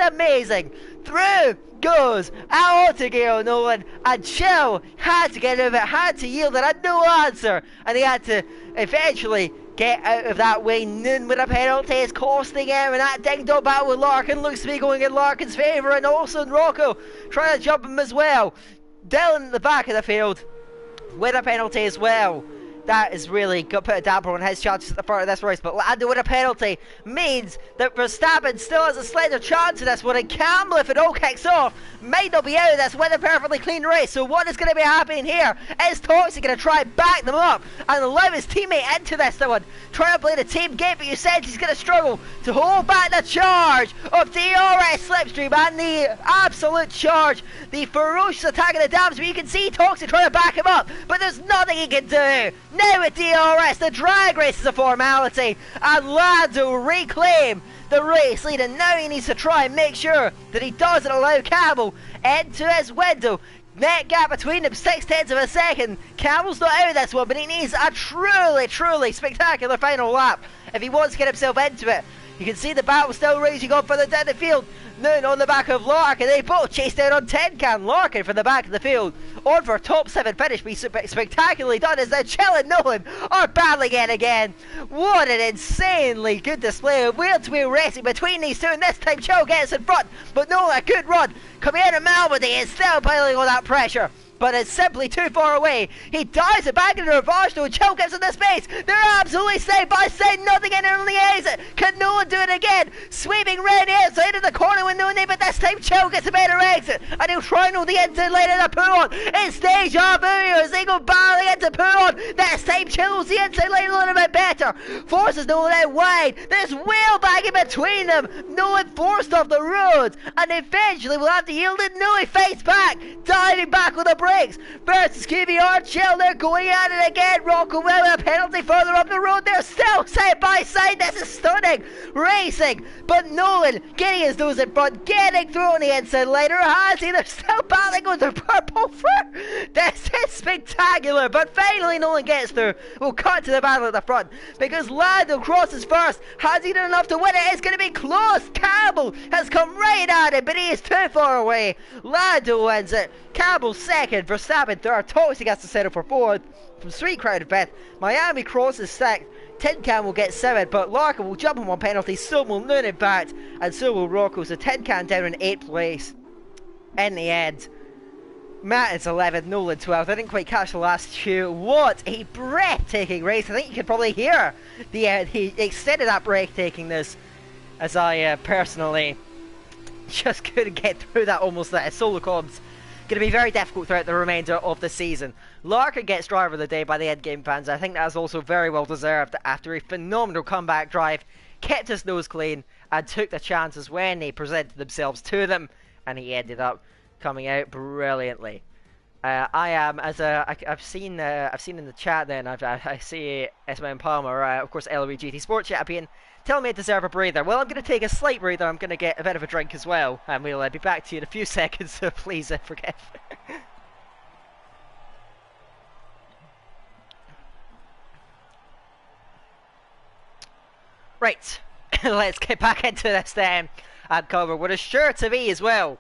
amazing. Through goes Altair Nolan, and Chill had to get out of it, had to yield it, had no answer, and he had to eventually get out of that way. Noon with a penalty is costing him, and that ding-dong battle with Larkin looks to be going in Larkin's favour, and also Rocco trying to jump him as well. Dylan at the back of the field with a penalty as well. That is really going to put a damper on his chances at the front of this race, but Lando with a penalty means that Verstappen still has a slender chance of this one, and Campbell, if it all kicks off, might not be out of this with a perfectly clean race. So what is going to be happening here is Toxic going to try and back them up and allow his teammate into this one, trying to play the team game, but you said he's going to struggle to hold back the charge of DRS Slipstream and the absolute charge, the ferocious attack of the dams, but you can see Toxic trying to back him up, but there's nothing he can do. Now with DRS, the drag race is a formality, and Lando reclaim the race lead, and now he needs to try and make sure that he doesn't allow Campbell into his window. Net gap between them, 0.6 of a second. Campbell's not out of this one, but he needs a truly spectacular final lap if he wants to get himself into it. You can see the battle still raging on further down the field. Noon on the back of Larkin, they both chased down on 10 can. Larkin from the back of the field on for a top 7 finish, be spectacularly done as now Chill and Nolan are battling it again. What an insanely good display of wheel-to-wheel racing between these two, and this time Chill gets in front, but Nolan, a good run coming out of Malmedy, is still piling on that pressure, but it's simply too far away. He dives it back into reverse though, Chill gives him the space. They're absolutely side by side, nothing in on the exit. Can Nolan do it again? Sweeping round the outside of the corner with Nolan, but this time Chill gets a better exit, and he'll try and hold the inside line of the pull-on. It's deja vu as they go barreling into pull-on. This time Chill holds the inside line a little bit better, forces Nolan out wide. There's wheel back in between them. Nolan forced off the road, and eventually will have to yield it. Nolan fights back, diving back with a break. Versus QBR Chill, they're going at it again. Rocco will with a penalty further up the road. They're still side by side. This is stunning racing, but Nolan getting his nose in front, getting through on the inside line. Or has he? They're still battling with the purple fur. This is spectacular, but finally Nolan gets through. We'll cut to the battle at the front because Lando crosses first. Has he done enough to win it? It's going to be close. Campbell has come right at it, but he is too far away. Lando wins it. Campbell second, Verstappen third, Toxic has to settle for fourth. From Sweet Crowd fifth, Miami crosses sixth, Tin Can will get seventh, but Larkin will jump on one penalty, so will Noon in fact, and so will Rocco, so Tin Can down in 8th place. In the end, Matt is 11th, Nolan 12th. I didn't quite catch the last two. What a breathtaking race. I think you can probably hear the extent of that breathtakingness as I personally just couldn't get through that almost that solo comms. Going to be very difficult throughout the remainder of the season. Larkin gets driver of the day by the end game fans. I think that is also very well deserved after a phenomenal comeback drive, kept his nose clean and took the chances when they presented themselves to them, and he ended up coming out brilliantly. I am, as I've seen in the chat then, I see Esmail Palmer, of course LOE GT Sports Champion, telling me I deserve a breather. Well, I'm going to take a slight breather. I'm going to get a bit of a drink as well, and we'll be back to you in a few seconds, so please forgive. Right, let's get back into this then and cover what is sure to be as well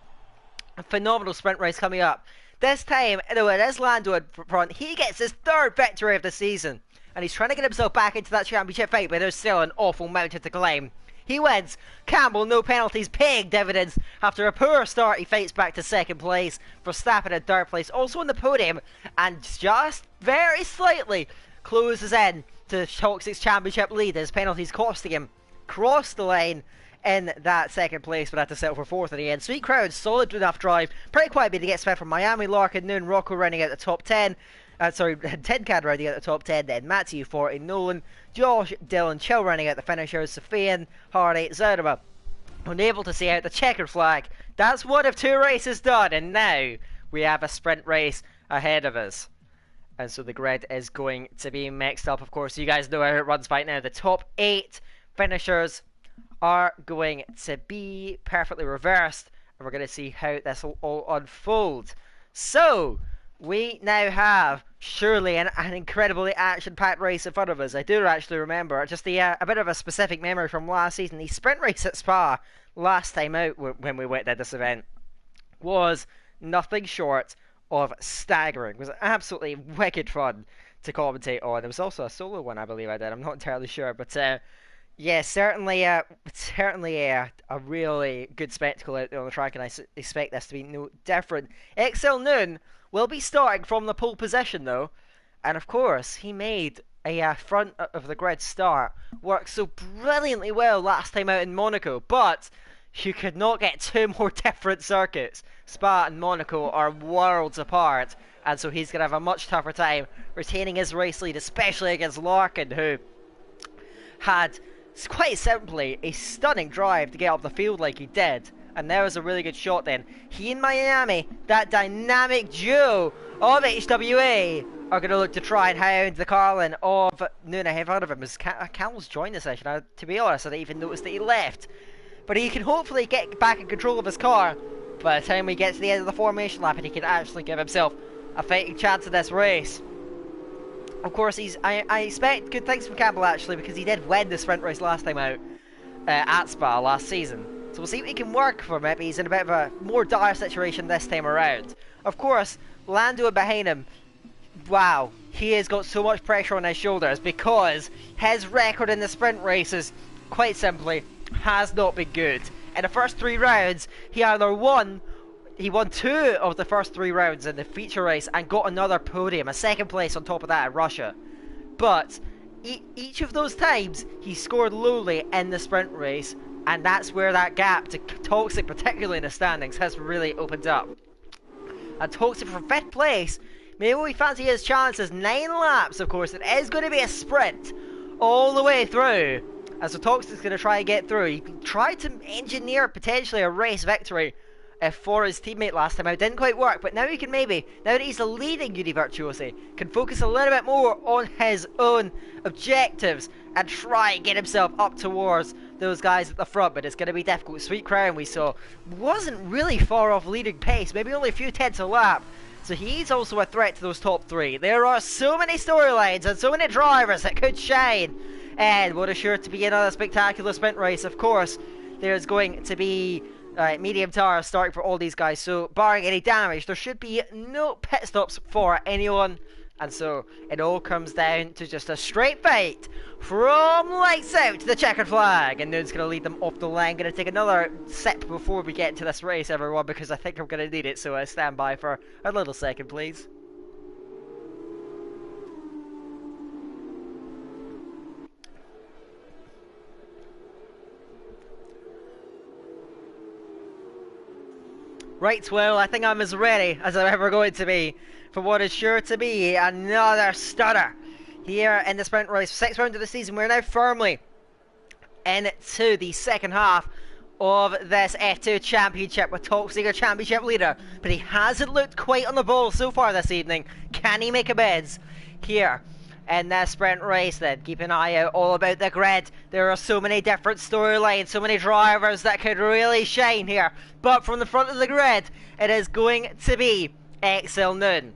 a phenomenal sprint race coming up. This time, though, it is Lando in front. He gets his third victory of the season, and he's trying to get himself back into that championship fight, but there's still an awful mountain to climb. He wins. Campbell, no penalties, paying dividends. After a poor start, he fights back to second place. Verstappen in third place, also on the podium, and just very slightly closes in to Toxic's championship lead. His penalties costing him. Crossed the line in that second place, but had to settle for fourth in the end. Sweet Crowd, solid enough drive. Pretty quiet bit to get spent from Miami, Larkin, Noon, Rocco rounding out the top 10. Tin Can rounding out the top 10, then Matthew 40, Nolan, Josh, Dylan, Chill rounding out the finishers, Sofian, Hardy, Zerima, unable to see out the checkered flag. That's one of two races done, and now we have a sprint race ahead of us. And so the grid is going to be mixed up, of course. You guys know how it runs right now. The top 8 finishers are going to be perfectly reversed, and we're going to see how this will all unfold. So, we now have surely an incredibly action-packed race in front of us. I do actually remember just a bit of a specific memory from last season. The sprint race at Spa last time out when we went to this event was nothing short of staggering. It was absolutely wicked fun to commentate on. There was also a solo one I believe I did. I'm not entirely sure, but yeah, certainly a really good spectacle out there on the track, and I expect this to be no different. XL Noon will be starting from the pole position though, and of course he made a front of the grid start work so brilliantly well last time out in Monaco, but you could not get two more different circuits. Spa and Monaco are worlds apart, and so he's going to have a much tougher time retaining his race lead, especially against Larkin, who had quite simply a stunning drive to get up the field like he did. And there was a really good shot then. He and Miami, that dynamic duo of HWA, are going to look to try and hound the Carlin of Noon ahead of him as Cal's joined the session. Now, to be honest, I didn't even notice that he left. But he can hopefully get back in control of his car by the time we get to the end of the formation lap, and he can actually give himself a fighting chance of this race. Of course, I expect good things from Campbell actually, because he did win the sprint race last time out at Spa last season. So we'll see what he can work for. Maybe he's in a bit of a more dire situation this time around. Of course, Lando behind him, wow, he has got so much pressure on his shoulders because his record in the sprint races, quite simply, has not been good. In the first 3 rounds, he won 2 of the first 3 rounds in the feature race and got another podium, a second place on top of that at Russia. But each of those times, he scored lowly in the sprint race, and that's where that gap to Toxic, particularly in the standings, has really opened up. And Toxic from 5th place, maybe we fancy his chances. 9 laps, of course. It is going to be a sprint all the way through. And so Toxic's going to try and get through. He tried to engineer potentially a race victory for his teammate last time out. Didn't quite work, but now he can maybe, now that he's the leading Uni Virtuosi, can focus a little bit more on his own objectives and try and get himself up towards those guys at the front. But it's going to be difficult. Sweet Crown, we saw, wasn't really far off leading pace, maybe only a few tenths a lap. So he's also a threat to those top 3. There are so many storylines and so many drivers that could shine. And what is sure to be another spectacular sprint race. Of course, there's going to be medium tires starting for all these guys. So barring any damage, there should be no pit stops for anyone. And so it all comes down to just a straight fight from lights out to the checkered flag. And Noon's going to lead them off the line. Going to take another sip before we get into this race, everyone, because I think I'm going to need it. So stand by for a little second, please. Right, well, I think I'm as ready as I'm ever going to be for what is sure to be another stunner here in the sprint race. 6th round of the season, we're now firmly into the second half of this F2 Championship with Toxic, our championship leader. But he hasn't looked quite on the ball so far this evening. Can he make amends here in this sprint race then? Keep an eye out all about the grid. There are so many different storylines, so many drivers that could really shine here. But from the front of the grid, it is going to be XL Noon.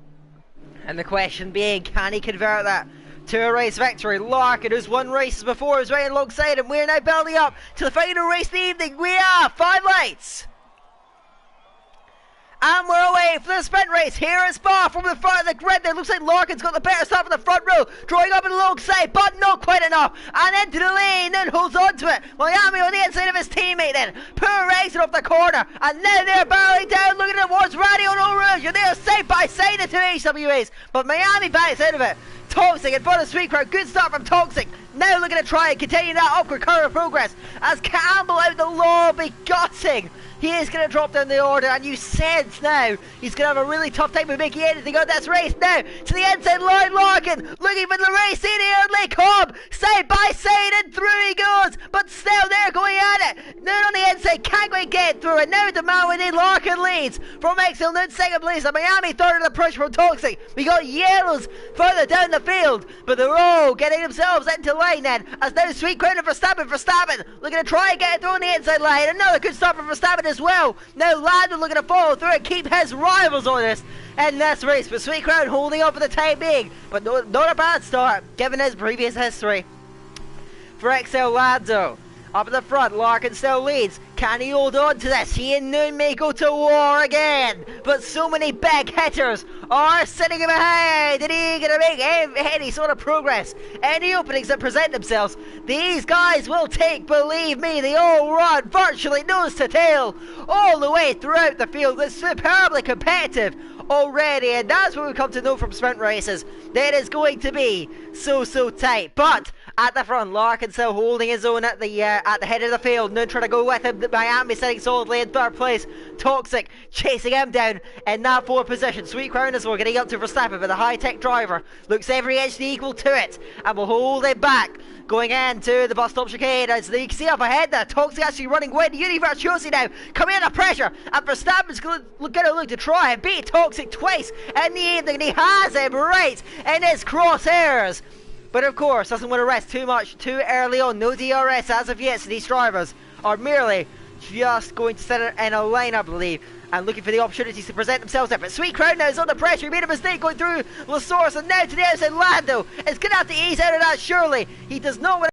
And the question being, can he convert that to a race victory? Larkin, who's won races before, is right alongside him. We're now building up to the final race of the evening. We are 5 lights. And we're away for the sprint race here at Spa from the front of the grid. There looks like Larkin's got the better start from the front row, drawing up and alongside, but not quite enough. And into the lane and holds on to it. Miami on the inside of his teammate then. Poor exit off the corner. And now they're barreling down, looking towards Radio No Rouge. And they're side by side the 2 HWAs. But Miami backs out of it. Toxic in front of Sweet Crowd. Good start from Toxic. Now looking to try and continue that upward curve of progress as Campbell out the lobby, gutting. He is going to drop down the order, and you sense now he's going to have a really tough time with making anything on this race. Now to the inside line, Larkin looking for the race in here. Lake Cobb side by side, and through he goes. But still, they're going at it. Noon on the inside, can't quite get through it. Now the man within, Larkin leads from XL Noon, 2nd place, and Miami 3rd in the push from Toxic. We got yellows further down the field, but they're all getting themselves into line then, as now Sweet Crown and Verstappen looking to try and get it through on the inside line. Another good start for Verstappen as well. Now Lando looking to follow through and keep his rivals honest in this race, but Sweet Crown holding on for the time being, but not a bad start given his previous history. For XL Lando, up at the front, Larkin still leads. Can he hold on to this? He and Noon may go to war again, but so many big hitters are sitting behind, and he going to make any sort of progress. Any openings that present themselves, these guys will take, believe me, they all run virtually nose to tail all the way throughout the field. It's superbly competitive already, and that's what we've come to know from sprint races. That is going to be so tight. But at the front, Larkin still holding his own at the head of the field. Noon trying to go with him. Miami sitting solidly in third place. Toxic chasing him down in that fourth position. Sweet Crown as well getting up to Verstappen, but the high-tech driver looks every inch equal to it and will hold it back. Going into the bus stop chicane, as you can see up ahead there, Toxic actually running with Universe now, coming under pressure, and Verstappen's going to look to try and beat Toxic twice in the evening, and he has him right in his crosshairs. But of course, doesn't want to rest too much too early on. No DRS as of yet, so these drivers are merely just going to sit in a line, I believe, and looking for the opportunities to present themselves there. But Sweet Crown now is under pressure. He made a mistake going through Lasource, and now to the outside. Lando is going to have to ease out of that, surely. He does not want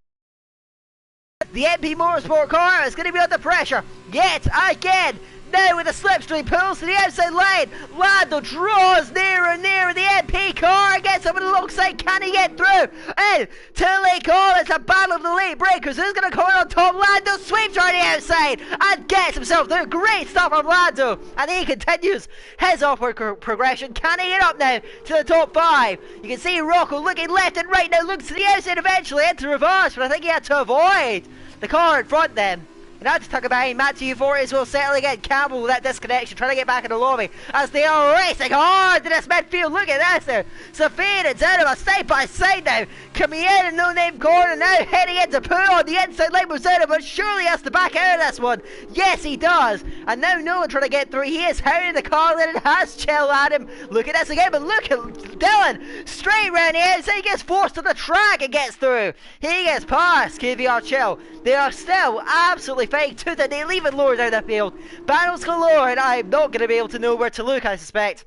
to. The MP Motorsport car is going to be under pressure yet again. Now with a slipstream pulls to the outside line. Lando draws nearer and nearer the MP car and gets someone alongside. Can he get through? And till they call it's a battle of the late breakers. Who's going to come on top? Lando sweeps on the outside and gets himself through. Great stuff from Lando. And he continues his upward progression. Can he get up now to the top 5? You can see Rocco looking left and right now. Looks to the outside eventually into reverse. But I think he had to avoid the car in front then. And now to tuck it behind, Matthew Euphorius as well, settle again. Campbell with that disconnection, trying to get back in the lobby as they are racing hard to this midfield. Look at this there. Safin and Zanova side by side now. Coming in a no-name corner now, heading into Pooh on the inside line with Zanova, but surely has to back out of this one. Yes, he does. And now Nolan trying to get through. He is hounding the car and it has chill at him. Look at this again, but look at Dylan. Straight round the outside, he gets forced to the track and gets through. He gets past KVR Chill. They are still absolutely fine to the nail, even lower down the field. Battles galore, and I'm not going to be able to know where to look, I suspect,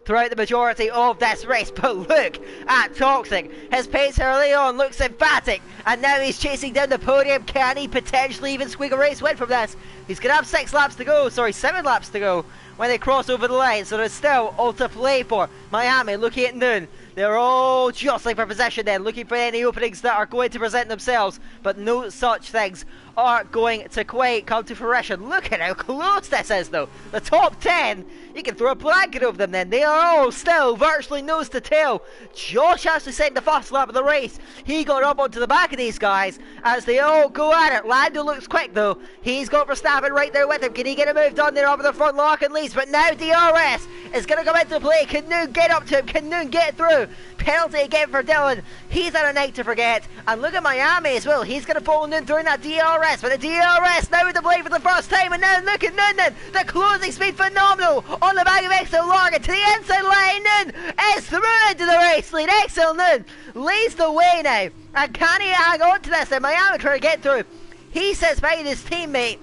throughout the majority of this race. But look at Toxic. His pace early on looks emphatic, and now he's chasing down the podium. Can he potentially even squeak a race win from this? He's going to have 7 laps to go when they cross over the line, so there's still all to play for. Miami looking at Noon. They're all jostling for possession then, looking for any openings that are going to present themselves, but no such things are going to quite come to fruition. Look at how close this is though. The top 10, you can throw a blanket over them then. They are all still virtually nose to tail. Josh actually set the first lap of the race. He got up onto the back of these guys as they all go at it. Lando looks quick though. He's got Verstappen right there with him. Can he get a move done there over the front? Larkin leads, but now DRS is going to come into play. Can Noon get up to him? Can Noon get through? Penalty again for Dylan. He's had a night to forget. And look at Miami as well. He's going to fall Noon during that DRS. But the DRS now with the blade for the first time. And now look at Noonan. The closing speed phenomenal on the back of XL Larkin to the inside line. Noon is through into the race lead. XL Noon leads the way now. And can he hang on to this? And Miami trying to get through. He sits behind his teammate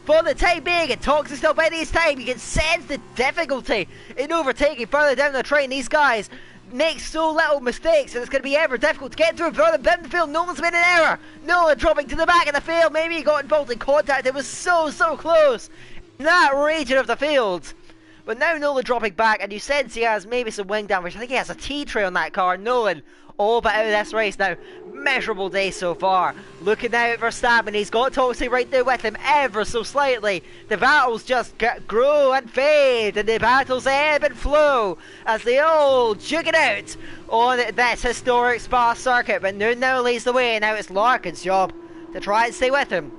for the time being, and Toxic still by his time. You can sense the difficulty in overtaking further down the train. These guys make so little mistakes, and it's going to be ever difficult to get through further down the field. Nolan's made an error. Nolan dropping to the back of the field. Maybe he got involved in contact. It was so close in that region of the field. But now Nolan dropping back, and you sense he has maybe some wing damage. I think he has a T-tray on that car. Nolan all but out of this race now. Measurable day so far. Looking now at Verstappen, he's got Toxic right there with him ever so slightly. The battles just grow and fade, and the battles ebb and flow as they all jig it out on this historic Spa circuit. But Noon now leads the way. Now it's Larkin's job to try and stay with him,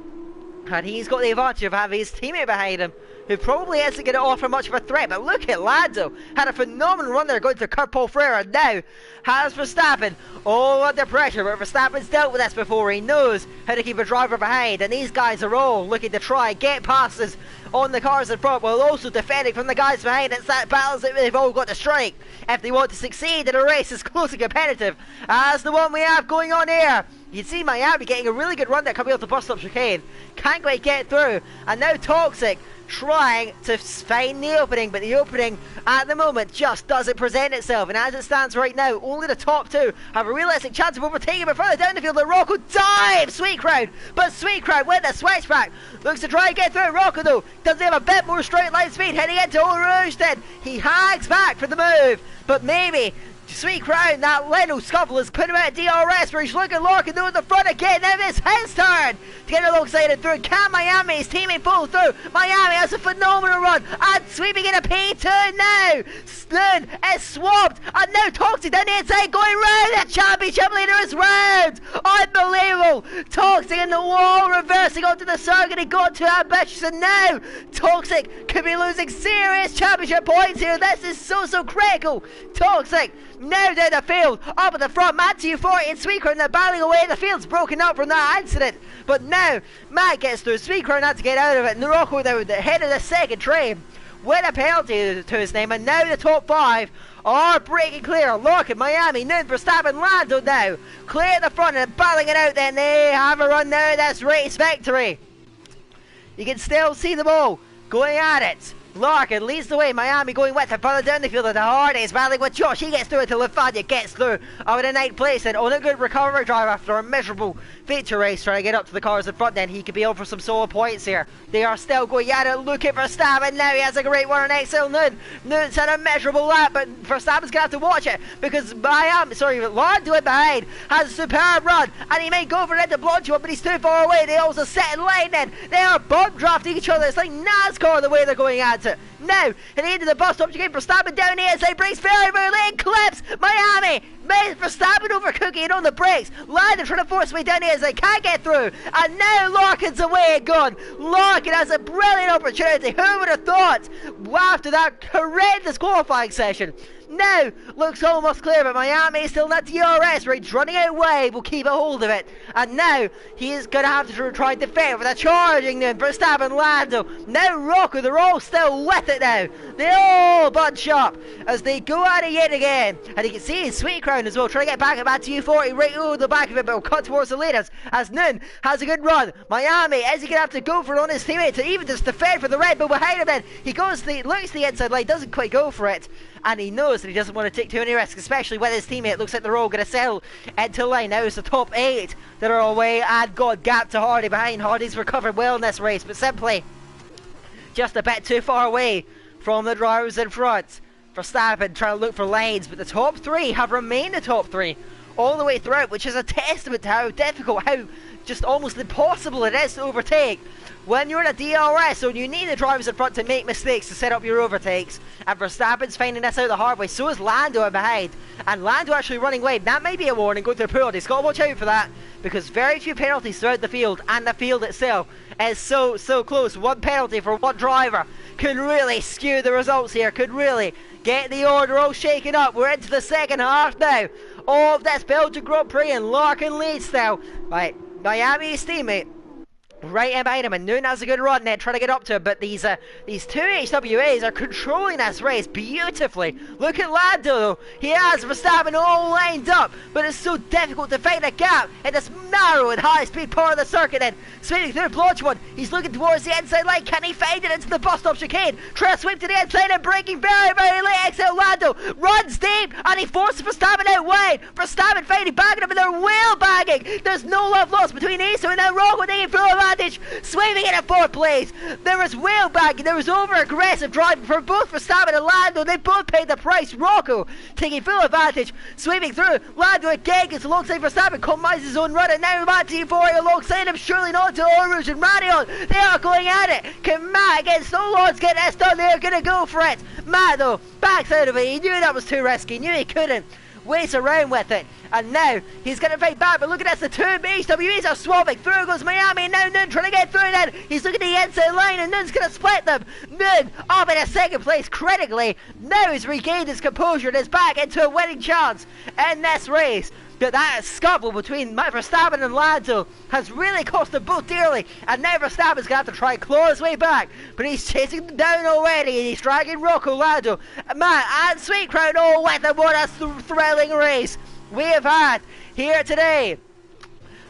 and he's got the advantage of having his teammate behind him who probably isn't going to offer much of a threat. But look at Lando, had a phenomenal run there going to Kurt Paul Frere, and now has Verstappen all under pressure. But Verstappen's dealt with this before. He knows how to keep a driver behind, and these guys are all looking to try and get passes on the cars in front, while also defending from the guys behind. It's that balance that they've all got to strike if they want to succeed in a race as close and competitive as the one we have going on here. You can see Miami getting a really good run there coming off the bus stop chicane. Can't quite get through, and now Toxic trying to find the opening, but the opening at the moment just doesn't present itself. And as it stands right now, only the top two have a realistic chance of overtaking. But further down the field, the Rocco dives! Sweet Crowd, but Sweet Crowd with the switchback looks to try and get through. Rocco though does have a bit more straight line speed heading into Eau Rouge. Then he hangs back for the move, but maybe Sweet Crown, that Leno scuffle has put him out of DRS, where he's looking Larkin though in the front again. Now it's his turn to get alongside and through. Can Miami, his teammate, pull through? Miami has a phenomenal run and sweeping in a P2 now. Sloon is swapped, and now Toxic down the inside going round. The championship leader is round. Unbelievable. Toxic in the wall, reversing onto the circuit. He got too ambitious, and now Toxic could be losing serious championship points here. This is so critical. Toxic now down the field, up at the front. Matthew 40 and Sweetcrown, they're battling away. The field's broken up from that incident, but now Matt gets through. Sweetcrown had to get out of it. Norocco there with the head of the second train with a penalty to his name, and now the top five are breaking clear. Larkin, Miami, Noon, Verstappen, Lando now clear at the front and battling it out. Then they have a run now. That's race victory. You can still see them all going at it. Larkin leads the way, Miami going with him further down the field. The Hardys battling with Josh. He gets through until Lafayette gets through over the ninth place. And on a good recovery drive after a miserable feature race trying to get up to the cars in front, then he could be on for some solo points here. They are still going at it. Look at Verstappen now. He has a great one on XL Noon. Noon's had a miserable lap, but Verstappen's going to have to watch it because Lando in behind has a superb run, and he may go for it into Blanchard, but he's too far away. They also set in line then. They are bump drafting each other. It's like NASCAR the way they're going at it. Now, at the end of the bus stop, you get Verstappen down the inside, brakes very late, clips Miami. Verstappen overcooking it on the brakes. Lando trying to force his way down the inside, can't get through, and now Larkin's away and gone. Larkin has a brilliant opportunity. Who would have thought after that horrendous qualifying session? Now looks almost clear, but Miami is still in that DRS where he's running out wide, will keep a hold of it, and now he is going to have to try and defend with a charging then Verstappen, Lando, now Rocco. They're all still with it now. They all bunch up as they go at it yet again, and you can see his Sweet Crown as well trying to get back at Matthew 40 right over the back of it, but will cut towards the leaders as Noon has a good run. Miami, is he going to have to go for it on his teammate to even just defend for the Red Bull behind him? Then he looks to the inside line, doesn't quite go for it, and he knows that he doesn't want to take too many risks, especially with his teammate. Looks like they're all going to settle into line. Now it's the top 8 that are away, and God, gap to Hardy behind. Hardy's recovered well in this race, but simply just a bit too far away from the drivers in front. Verstappen trying to look for lanes, but the top 3 have remained the top 3 all the way throughout, which is a testament to how difficult, how just almost impossible it is to overtake when you're in a DRS zone. You need the drivers in front to make mistakes to set up your overtakes, and Verstappen's finding this out the hard way. So is Lando in behind, and Lando actually running wide. That might be a warning going through the pool. He's got to watch out for that, because very few penalties throughout the field, and the field itself is so close. One penalty for one driver could really skew the results here, could really get the order all shaken up. We're into the second half now of this Belgian Grand Prix, and Larkin leads now by Miami's teammate right in behind him, and Noon has a good run then trying to get up to him, but these two HWAs are controlling this race beautifully. Look at Lando though, he has Verstappen all lined up, but it's so difficult to find a gap in this narrow and high speed part of the circuit. Then sweeping through Blanchard, he's looking towards the inside line. Can he find it into the bus stop chicane? Trying to sweep to the inside and breaking very late. XL Lando runs deep, and he forces Verstappen out wide. Verstappen fighting bagging him, and they're wheel bagging. There's no love lost between Issa and now Rocco taking full advantage, sweeping in at 4th place. There was wheel bagging, there was over aggressive driving from both Verstappen and Lando. They both paid the price. Rocco taking full advantage, sweeping through. Lando again gets alongside Verstappen, compromises his own run, and now Matthew 40 alongside him, surely not to Eau Rouge and Radion. They are going at it. Can Matt against No Lords get this done? They're going to go for it. Matt though backs out of it. He knew that was too risky, he knew he couldn't waits around with it. And now he's going to fight back, but look at this, the two HWEs are swapping. Through goes Miami, and now Noon trying to get through then. He's looking at the inside line, and Noon's going to split them. Noon up in a second place critically. Now he's regained his composure and is back into a winning chance in this race. But that scuffle between Verstappen and Lando has really cost them both dearly, and now Verstappen's going to have to try and claw his way back, but he's chasing them down already, and he's dragging Rocco, Lando, Matt and Sweet Crown all with him. What a thrilling race we have had here today.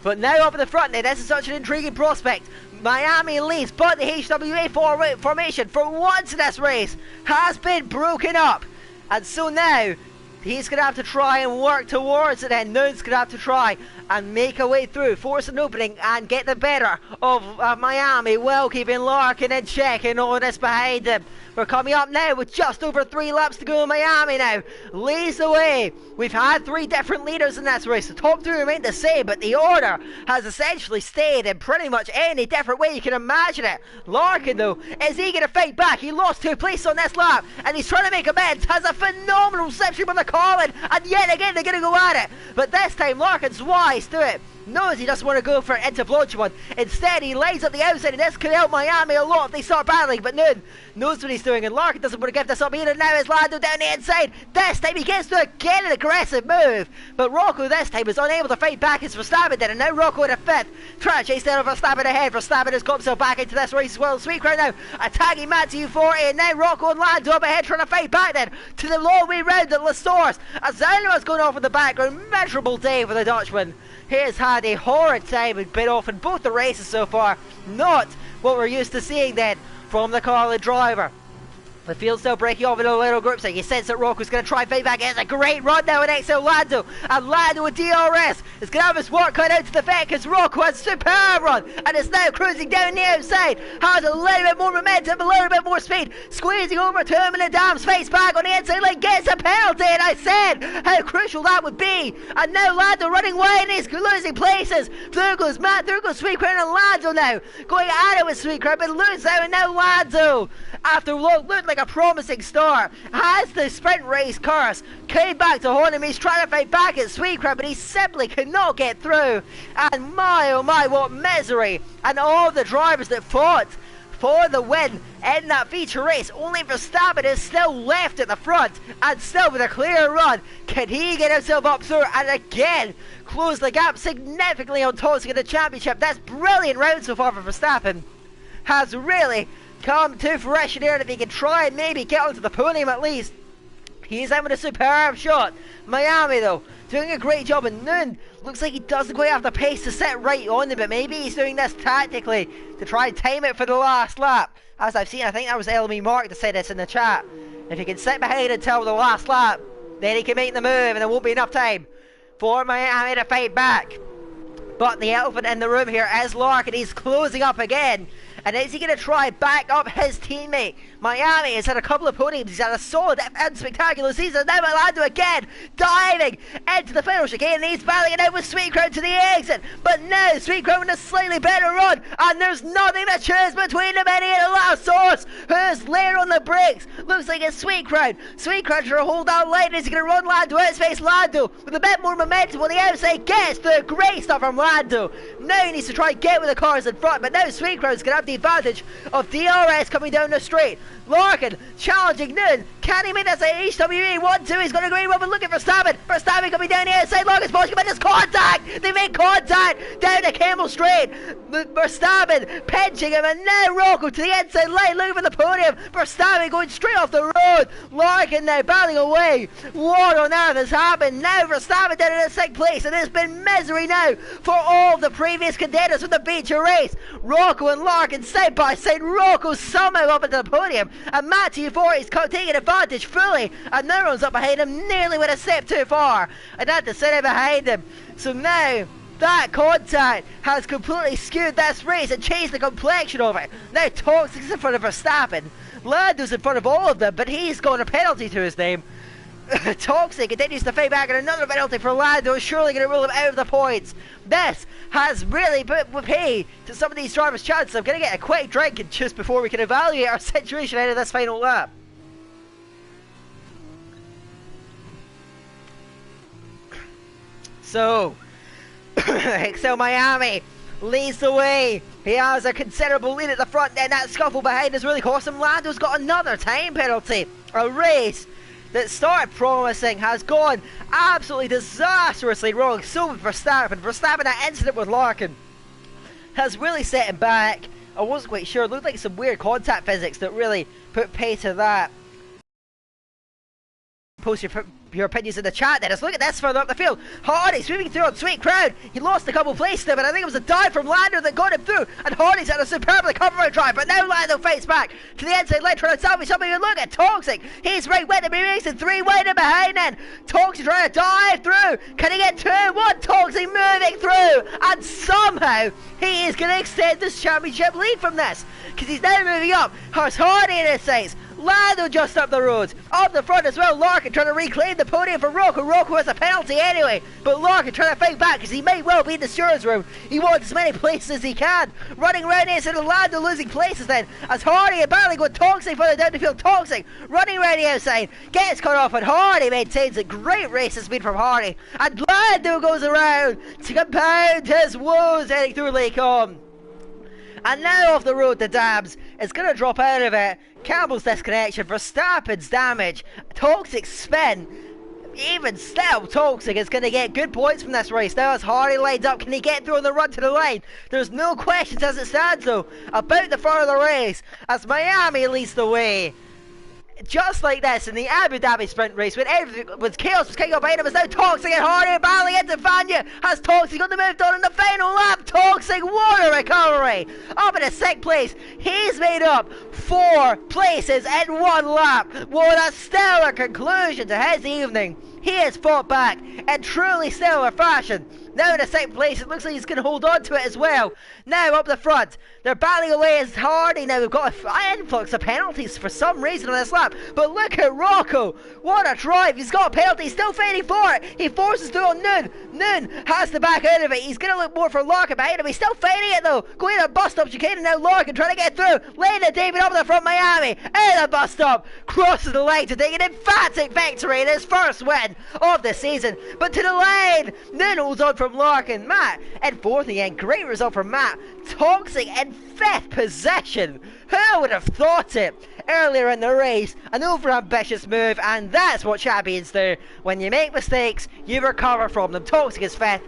But now up in the front there, this is such an intriguing prospect. Miami leads, but the HWA formation for once in this race has been broken up, and so now he's going to have to try and work towards it, and Noon's going to have to try and make a way through, force an opening and get the better of Miami, while keeping Larkin in check and all this behind him. We're coming up now with just over 3 laps to go. Miami now leads the way. We've had 3 different leaders in this race. The top 3 remain the same, but the order has essentially stayed in pretty much any different way you can imagine it. Larkin, though, is he going to fight back? He lost 2 places on this lap, and he's trying to make amends. Has a phenomenal reception from the Colin, and yet again they're going to go at it. But this time Larkin's wise to it. Knows he doesn't want to go for it into Blodgement. Instead, he lines up the outside, and this could help Miami a lot if they start battling. But Noon knows what he's doing, and Larkin doesn't want to give this up either. Now is Lando down the inside. This time he gets to again an aggressive move, but Rocco this time is unable to fight back as Verstappen did, and now Rocco in a 5th. Trying to chase down Verstappen ahead. Verstappen has got himself back into this race as well. Sweet Crown now attacking Matthew 40, and now Rocco and Lando up ahead trying to fight back then to the long way round at La Source. As Zano's going off in the background. Miserable day for the Dutchman. He has had a horrid time and been off in both the races so far. Not what we're used to seeing then from the Carlin driver. The field's still breaking off in a little group, so you sense that Rocco's going to try and fight back. It's a great run now in XL Lando, and Lando with DRS is going to have his work cut out to the vet, because Rocco has a superb run and is now cruising down the outside. Has a little bit more momentum, a little bit more speed, squeezing over to him in the dams, face back on the inside line, gets a penalty, and I said how crucial that would be. And now Lando running wide, and he's losing places. There goes Matt, there goes Sweet Crown, and Lando now going at it with Sweet Crown, but loses out, and now Lando, after what looked like a promising start, has the sprint race curse, came back to haunt him. He's trying to fight back at Sweet Crown, but he simply cannot get through. And my oh my, what misery. And all the drivers that fought for the win in that feature race, only Verstappen is still left at the front, and still with a clear run. Can he get himself up through and again close the gap significantly on tossing in the championship? That's brilliant round so far for Verstappen. Has really come to fruition here, and if he can try and maybe get onto the podium at least. He's having a superb shot. Miami though, doing a great job, and Noon looks like he doesn't quite have the pace to sit right on him, but maybe he's doing this tactically to try and time it for the last lap. As I've seen, I think that was LME Mark that said this in the chat. If he can sit behind until the last lap, then he can make the move, and there won't be enough time for Miami to fight back. But the elephant in the room here is Larkin. He's closing up again. And is he going to try back up his teammate? Miami has had a couple of podiums. He's had a solid and spectacular season. Now Lando again diving into the finish again. And he's battling it out with Sweet Crown to the exit. But now Sweet Crown with a slightly better run. And there's nothing to choose between him and the last source, who's later on the brakes. Looks like it's Sweet Crown. Sweet Crown trying to hold down line. Is he going to run Lando out his face? Lando with a bit more momentum on the outside gets the great stuff from Lando. Now he needs to try and get with the cars in front. But now Sweet Crown's going to have the advantage of DRS coming down the straight. Larkin challenging Noon. Can he make this a HWE 1-2? He's got a great run, but look at Verstappen. Verstappen coming down the outside. Larkin's pushing him in his contact. They make contact down the Camel Straight. Verstappen pinching him, and now Rocco to the inside line looking for the podium. Verstappen going straight off the road. Larkin now battling away. What on earth has happened? Now Verstappen down in the 6th place, and it's been misery now for all the previous contenders for the feature race. Rocco and Larkin side by side. Rocco somehow up into the podium, and Matthew 40 is taking advantage fully, and now runs up behind him nearly with a step too far, and had to sit behind him. So now that contact has completely skewed this race and changed the complexion of it. Now Toxic's in front of Verstappen. Lando's in front of all of them, but he's got a penalty to his name. Toxic continues to fight back, and another penalty for Lando is surely going to rule him out of the points. This has really put pay to some of these drivers' chances. I'm going to get a quick drink and just before we can evaluate our situation out of this final lap. So, Excel Miami leads the way. He has a considerable lead at the front, then that scuffle behind has really cost him. Lando's got another time penalty. A race that started promising has gone absolutely disastrously wrong. So with Verstappen. Verstappen, that incident with Larkin has really set him back. I wasn't quite sure. It looked like some weird contact physics that really put pay to that. Post your opinions in the chat, Dennis. Look at this further up the field. Hardy's moving through on sweet crowd. He lost a couple places there, but I think it was a dive from Lando that got him through. And Hardy's had a superbly covered drive, but now Lando fights back to the inside line, trying to salvage something. Look at Toxic. He's right with him. He makes it 3 wide and behind then. Toxic trying to dive through. Can he get 2-1? Toxic moving through. And somehow he is going to extend this championship lead from this, because he's now moving up. Has Hardy in his sights. Lando just up the road. Up the front as well, Larkin trying to reclaim the podium for Rocco. Rocco has a penalty anyway, but Larkin trying to fight back because he may well be in the stewards room. He wants as many places as he can. Running around inside of Lando, losing places then, as Hardy and battling with Toxic further down the field. Toxic running around the outside, gets cut off, and Hardy maintains a great race has been from Hardy. And Lando goes around to compound his woes heading through Lake On. And now off the road to Dabs, it's going to drop out of it. Campbell's disconnection, Verstappen's damage, Toxic spin. Even still, Toxic is going to get good points from this race. Now as Hardy lines up, can he get through on the run to the line? There's no questions as it stands though about the front of the race, as Miami leads the way. Just like this in the Abu Dhabi sprint race, when everything was chaos was kicking up behind him, it's now Toxic and Hardy battling into Fanya. Has Toxic got the move done in the final lap? Toxic, what a recovery! Up in a 6th place, he's made up 4 places in 1 lap. What a stellar conclusion to his evening. He has fought back in truly stellar fashion. Now in a 2nd place, it looks like he's going to hold on to it as well. Now up the front, they're battling away as Hardy. Now we've got an influx of penalties for some reason on this lap. But look at Rocco. What a drive. He's got a penalty. He's still fighting for it. He forces through on Noon. Noon has to back out of it. He's going to look more for Larkin behind him. He's still fighting it though. Going to a bus stop chicane, and now Larkin trying to get through. Lane and David up the front. Miami in the bus stop. Crosses the line to take an emphatic victory in his first win of the season. But to the line. Noon holds on from Larkin. Matt in 4th again. Great result from Matt. Toxic in 5th position. Who would have thought it? Earlier in the race, an over-ambitious move, and that's what champions do. When you make mistakes, you recover from them. Toxic is 5th.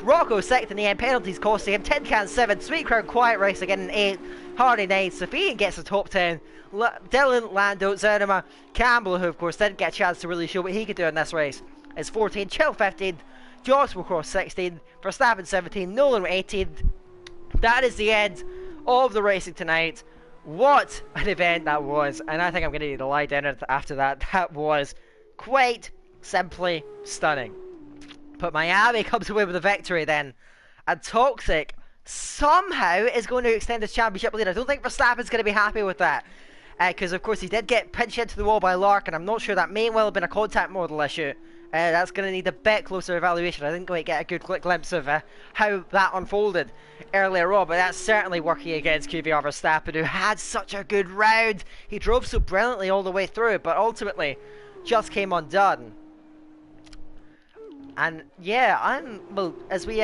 Rocco 6th in the end. Penalties costing him. Tin Can 7th. Sweet Crowd quiet race again in 8th. Hardy 9th. Sofian gets the top 10. Dylan, Lando, Zerima, Campbell, who of course didn't get a chance to really show what he could do in this race, is 14th. Chill 15th. Josh will cross 16th. Verstappen 17th. Nolan 18th. That is the end of the racing tonight. What an event that was, and I think I'm going to need to lie down after that. That was quite simply stunning. But Miami comes away with a victory then, and Toxic somehow is going to extend his championship lead. I don't think Verstappen's going to be happy with that, because of course he did get pinched into the wall by Larkin. I'm not sure, that may well have been a contact model issue. That's going to need a bit closer evaluation. I didn't quite get a good glimpse of how that unfolded earlier on, but that's certainly working against QVR Verstappen, who had such a good round. He drove so brilliantly all the way through, but ultimately just came undone. And yeah, well, as we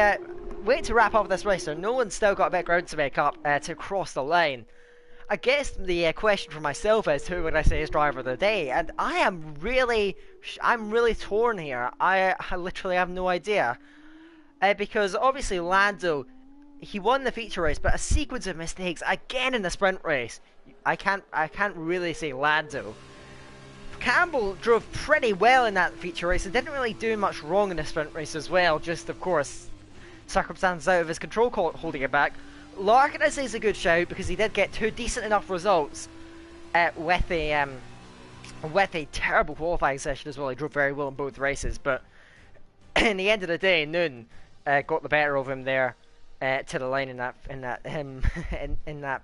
wait to wrap up this race, so no one's still got a bit of ground to make up to cross the line. I guess the question for myself is, who would I say is driver of the day? And I'm really torn here. I literally have no idea, because obviously Lando, he won the feature race, but a sequence of mistakes again in the sprint race. I can't really say Lando. Campbell drove pretty well in that feature race and didn't really do much wrong in the sprint race as well. Just of course, circumstances out of his control holding it back. Larkin, I say, is a good shout because he did get 2 decent enough results with a terrible qualifying session as well. He drove very well in both races, but in the end of the day, Noon got the better of him there to the line in that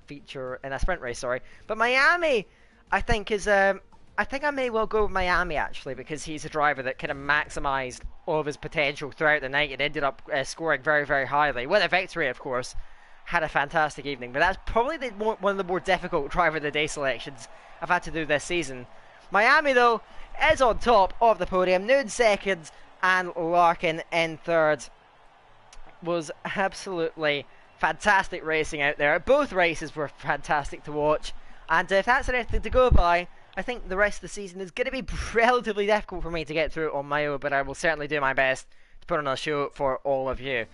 feature, in that sprint race. Sorry, but Miami, I think is I think I may well go with Miami actually, because he's a driver that kind of maximised all of his potential throughout the night and ended up scoring very, very highly with a victory, of course. Had a fantastic evening, but that's probably one of the more difficult driver of the day selections I've had to do this season. Miami though is on top of the podium. Noon 2nd, and Larkin in third. Was absolutely fantastic racing out there. Both races were fantastic to watch, and if that's anything to go by, I think the rest of the season is going to be relatively difficult for me to get through on my own, but I will certainly do my best to put on a show for all of you.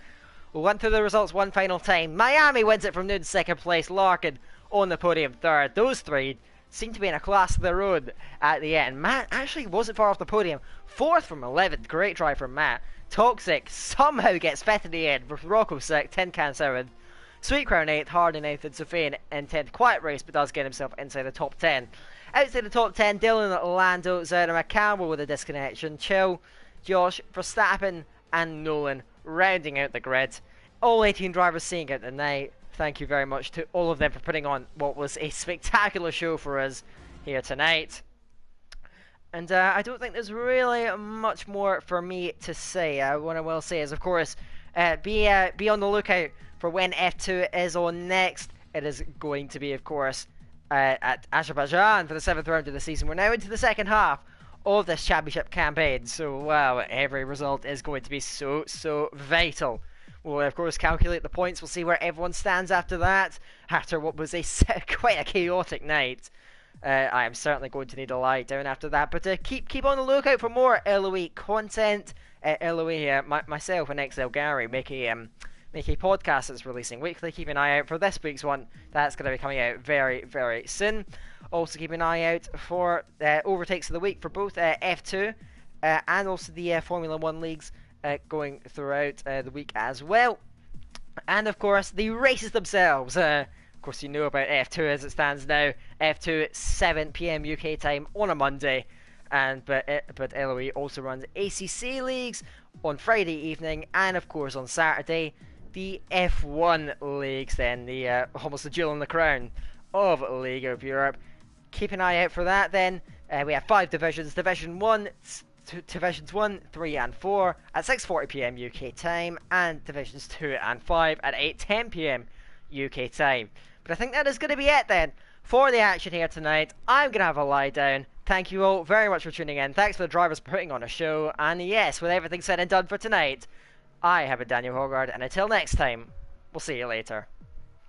We'll run through the results one final time. Miami wins it from noon, second place. Larkin on the podium, third. Those three seem to be in a class of their own at the end. Matt actually wasn't far off the podium. Fourth from 11th. Great try from Matt. Toxic somehow gets fifth in the end with Rocco 6th, Tin Can 7th. Sweet Crown 8th, Harden 8th, and Sofian in 10th. Quiet race, but does get himself inside the top 10. Outside the top 10, Dylan Lando, Zerma Campbell with a disconnection. Chill, Josh, Verstappen, and Nolan rounding out the grid. All 18 drivers seeing it tonight. Thank you very much to all of them for putting on what was a spectacular show for us here tonight. And I don't think there's really much more for me to say. What I will say is, of course, be on the lookout for when F2 is on next. It is going to be, of course, at Azerbaijan for the 7th round of the season. We're now into the second half of this championship campaign. So, wow, every result is going to be so vital. We'll, of course, calculate the points. We'll see where everyone stands after that, after what was quite a chaotic night. I am certainly going to need a lie down after that, but keep on the lookout for more LOE content. LOE, myself and XL Gary make a podcast that's releasing weekly. Keep an eye out for this week's one. That's going to be coming out very soon. Also keep an eye out for overtakes of the week for both F2 and also the Formula 1 leagues going throughout the week as well. And of course the races themselves. Of course, you know about F2 as it stands now. F2 7 PM UK time on a Monday, but LOE also runs ACC leagues on Friday evening, and of course on Saturday the F1 leagues. Then the almost the jewel in the crown of League of Europe. Keep an eye out for that. Then we have 5 divisions: Divisions 1, 3, and 4 at 6:40 PM UK time, and Divisions 2 and 5 at 8:10 PM UK time. But I think that is going to be it then for the action here tonight. I'm going to have a lie down. Thank you all very much for tuning in. Thanks for the drivers for putting on a show. And yes, with everything said and done for tonight, I have been Daniel Hogarth, and until next time, we'll see you later.